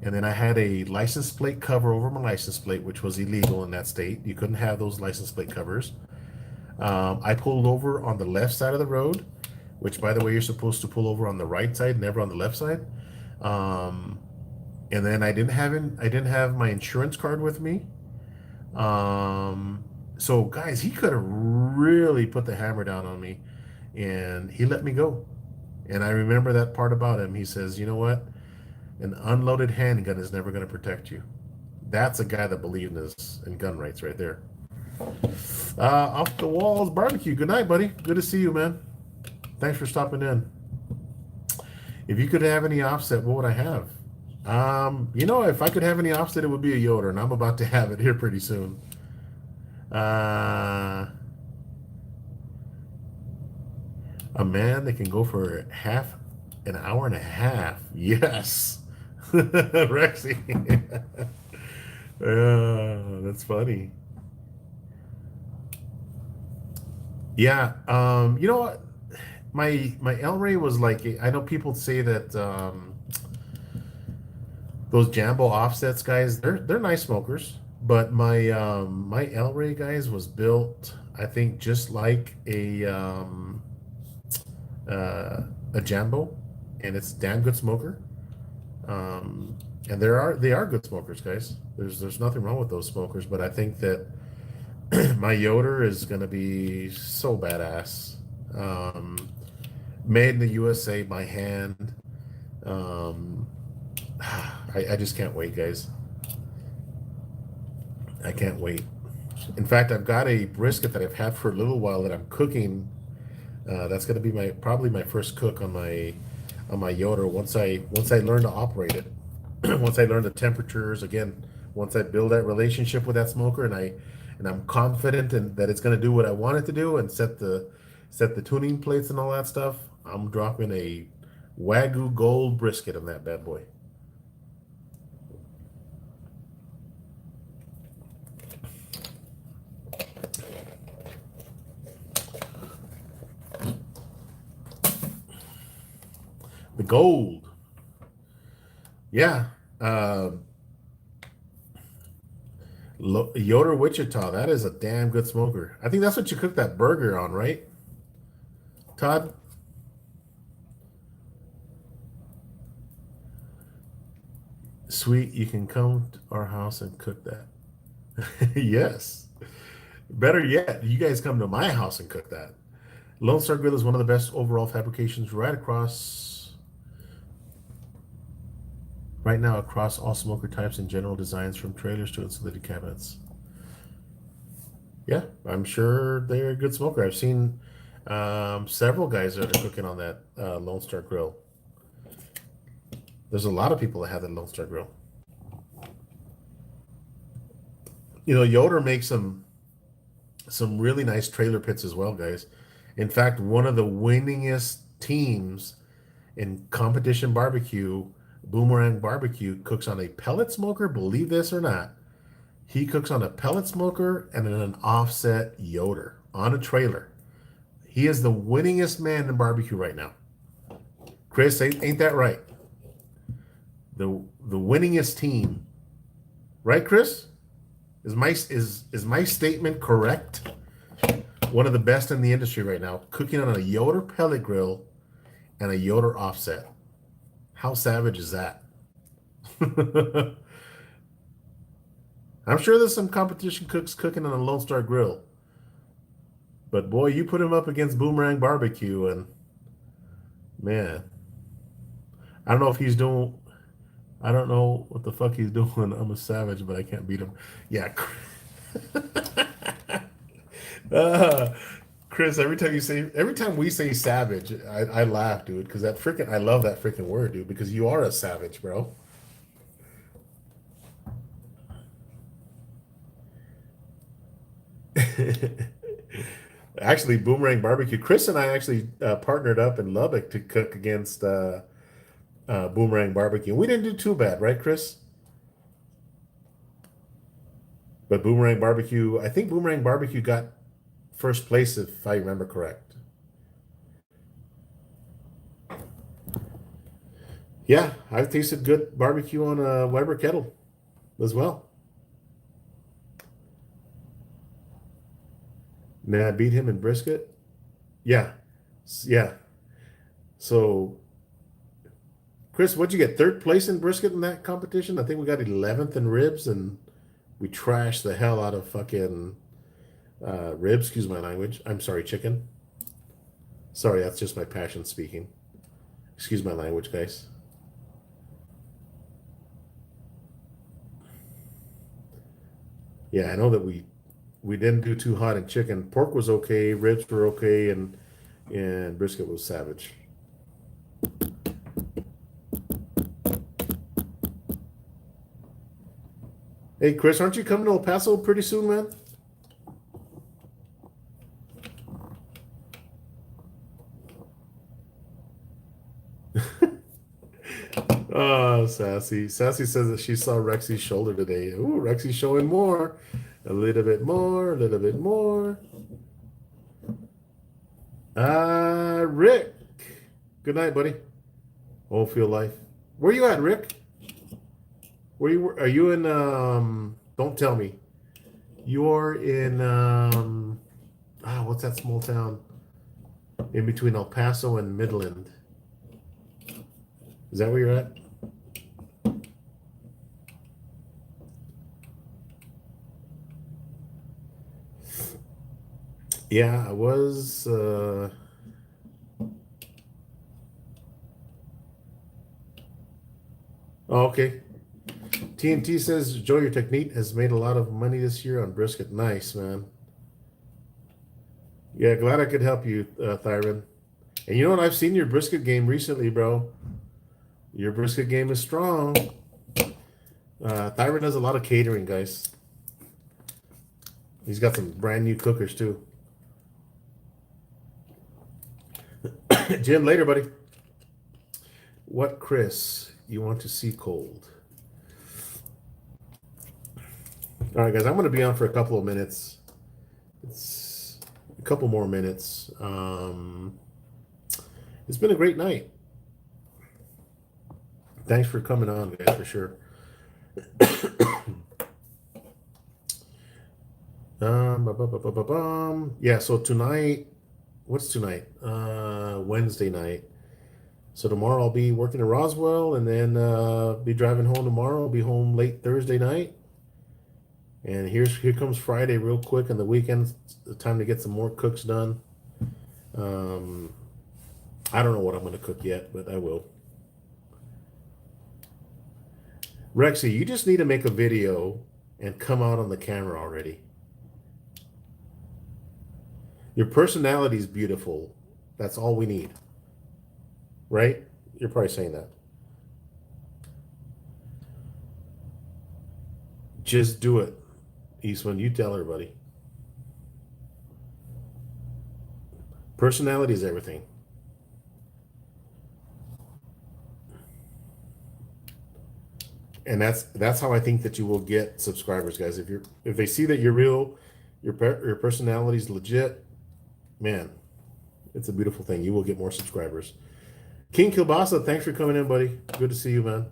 A: And then I had a license plate cover over my license plate, which was illegal in that state. You couldn't have those license plate covers. I pulled over on the left side of the road, which by the way, you're supposed to pull over on the right side, never on the left side. And then I didn't have my insurance card with me. So guys, he could have really put the hammer down on me, and he let me go. And I remember that part about him. He says, "You know what? An unloaded handgun is never going to protect you." That's a guy that believed in gun rights right there. Off the walls barbecue. Good night, buddy. Good to see you, man. Thanks for stopping in. If you could have any offset, what would I have? If I could have any offset, it would be a Yoder, and I'm about to have it here pretty soon. A man that can go for an hour and a half. Yes. Rexy. That's funny. Yeah. You know what? My El Rey was like, I know people say that those Jambo offsets guys, they're nice smokers, but my El Rey guys was built, I think, just like a Jambo, and it's a damn good smoker. And they are good smokers, guys. There's nothing wrong with those smokers, but I think that my Yoder is gonna be so badass. Made in the USA by hand. Um, I just can't wait, guys. I can't wait. In fact, I've got a brisket that I've had for a little while that I'm cooking. That's going to be probably my first cook on my Yoder once I learn to operate it. Once I learn the temperatures again. Once I build that relationship with that smoker and I'm confident that it's going to do what I want it to do and set the tuning plates and all that stuff. I'm dropping a Wagyu Gold brisket on that bad boy. The gold. Yeah. Yoder Wichita. That is a damn good smoker. I think that's what you cooked that burger on, right, Todd? Sweet, you can come to our house and cook that. Yes. Better yet, you guys come to my house and cook that. Lone Star Grill is one of the best overall fabrications right now across all smoker types and general designs from trailers to insulated cabinets. Yeah, I'm sure they're a good smoker. I've seen several guys that are cooking on that Lone Star Grill. There's a lot of people that have the Lone Star Grill. You know, Yoder makes them some really nice trailer pits as well, guys. In fact, one of the winningest teams in competition barbecue, Boomerang Barbecue, cooks on a pellet smoker. Believe this or not, he cooks on a pellet smoker and an offset Yoder on a trailer. He is the winningest man in barbecue right now. Chris, ain't that right? The winningest team, right, Chris? Is my statement correct? One of the best in the industry right now, cooking on a Yoder pellet grill and a Yoder offset. How savage is that? I'm sure there's some competition cooks cooking on a Lone Star grill, but boy, you put him up against Boomerang Barbecue, and man, I don't know if he's doing. I don't know what the fuck he's doing. I'm a savage, but I can't beat him. Yeah. uh, Chris, every time we say savage, I laugh, dude, because I love that freaking word, dude, because you are a savage, bro. Actually, Boomerang Barbecue. Chris and I actually partnered up in Lubbock to cook against Boomerang Barbecue. We didn't do too bad, right, Chris? But Boomerang Barbecue, I think Boomerang Barbecue got first place, if I remember correct. Yeah, I've tasted good barbecue on a Weber kettle as well. May I beat him in brisket? Yeah, yeah. So, Chris, what'd you get? Third place in brisket in that competition? I think we got 11th in ribs, and we trashed the hell out of fucking ribs. Excuse my language. I'm sorry, chicken. Sorry, that's just my passion speaking. Excuse my language, guys. Yeah, I know that we didn't do too hot in chicken. Pork was okay, ribs were okay, and brisket was savage. Hey, Chris, aren't you coming to El Paso pretty soon, man? Oh, Sassy. Sassy says that she saw Rexy's shoulder today. Ooh, Rexy's showing more. A little bit more, a little bit more. Rick. Good night, buddy. Whole field life. Where you at, Rick? Are you in don't tell me. You are in what's that small town in between El Paso and Midland? Is that where you're at? Yeah, I was oh, okay. TNT says, Joe, your technique has made a lot of money this year on brisket. Nice, man. Yeah, glad I could help you, Thyron. And you know what? I've seen your brisket game recently, bro. Your brisket game is strong. Thyron does a lot of catering, guys. He's got some brand new cookers, too. Jim, later, buddy. What, Chris, you want to see cold? All right, guys, I'm going to be on for a couple of minutes. It's a couple more minutes. It's been a great night. Thanks for coming on, guys, for sure. Yeah, so tonight, what's tonight? Wednesday night. So tomorrow I'll be working in Roswell, and then be driving home tomorrow. I'll be home late Thursday night. And here comes Friday real quick, and the weekend, the time to get some more cooks done. I don't know what I'm going to cook yet, but I will. Rexy, you just need to make a video and come out on the camera already. Your personality is beautiful. That's all we need. Right? You're probably saying that. Just do it. Eastman, you tell her, buddy. Personality is everything. And that's how I think that you will get subscribers, guys. If they see that you're real, your personality is legit, man, it's a beautiful thing. You will get more subscribers. King Kilbasa, thanks for coming in, buddy. Good to see you, man.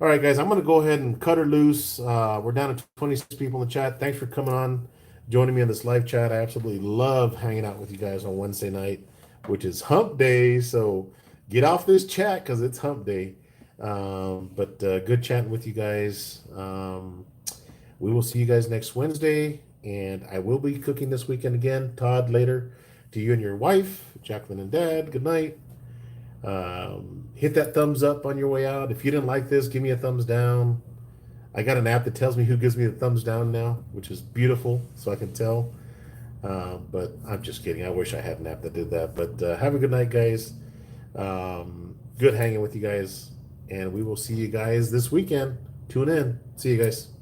A: All right, guys, I'm going to go ahead and cut her loose. We're down to 26 people in the chat. Thanks for coming on, joining me on this live chat. I absolutely love hanging out with you guys on Wednesday night, which is hump day. So get off this chat because it's hump day. But good chatting with you guys. We will see you guys next Wednesday. And I will be cooking this weekend again. Todd, later. To you and your wife, Jacqueline and Dad, good night. Hit that thumbs up on your way out. If you didn't like this, give me a thumbs down. I got an app that tells me who gives me the thumbs down now, which is beautiful, so I can tell. But I'm just kidding. I wish I had an app that did that. But have a good night, guys. Good hanging with you guys. And we will see you guys this weekend. Tune in. See you guys.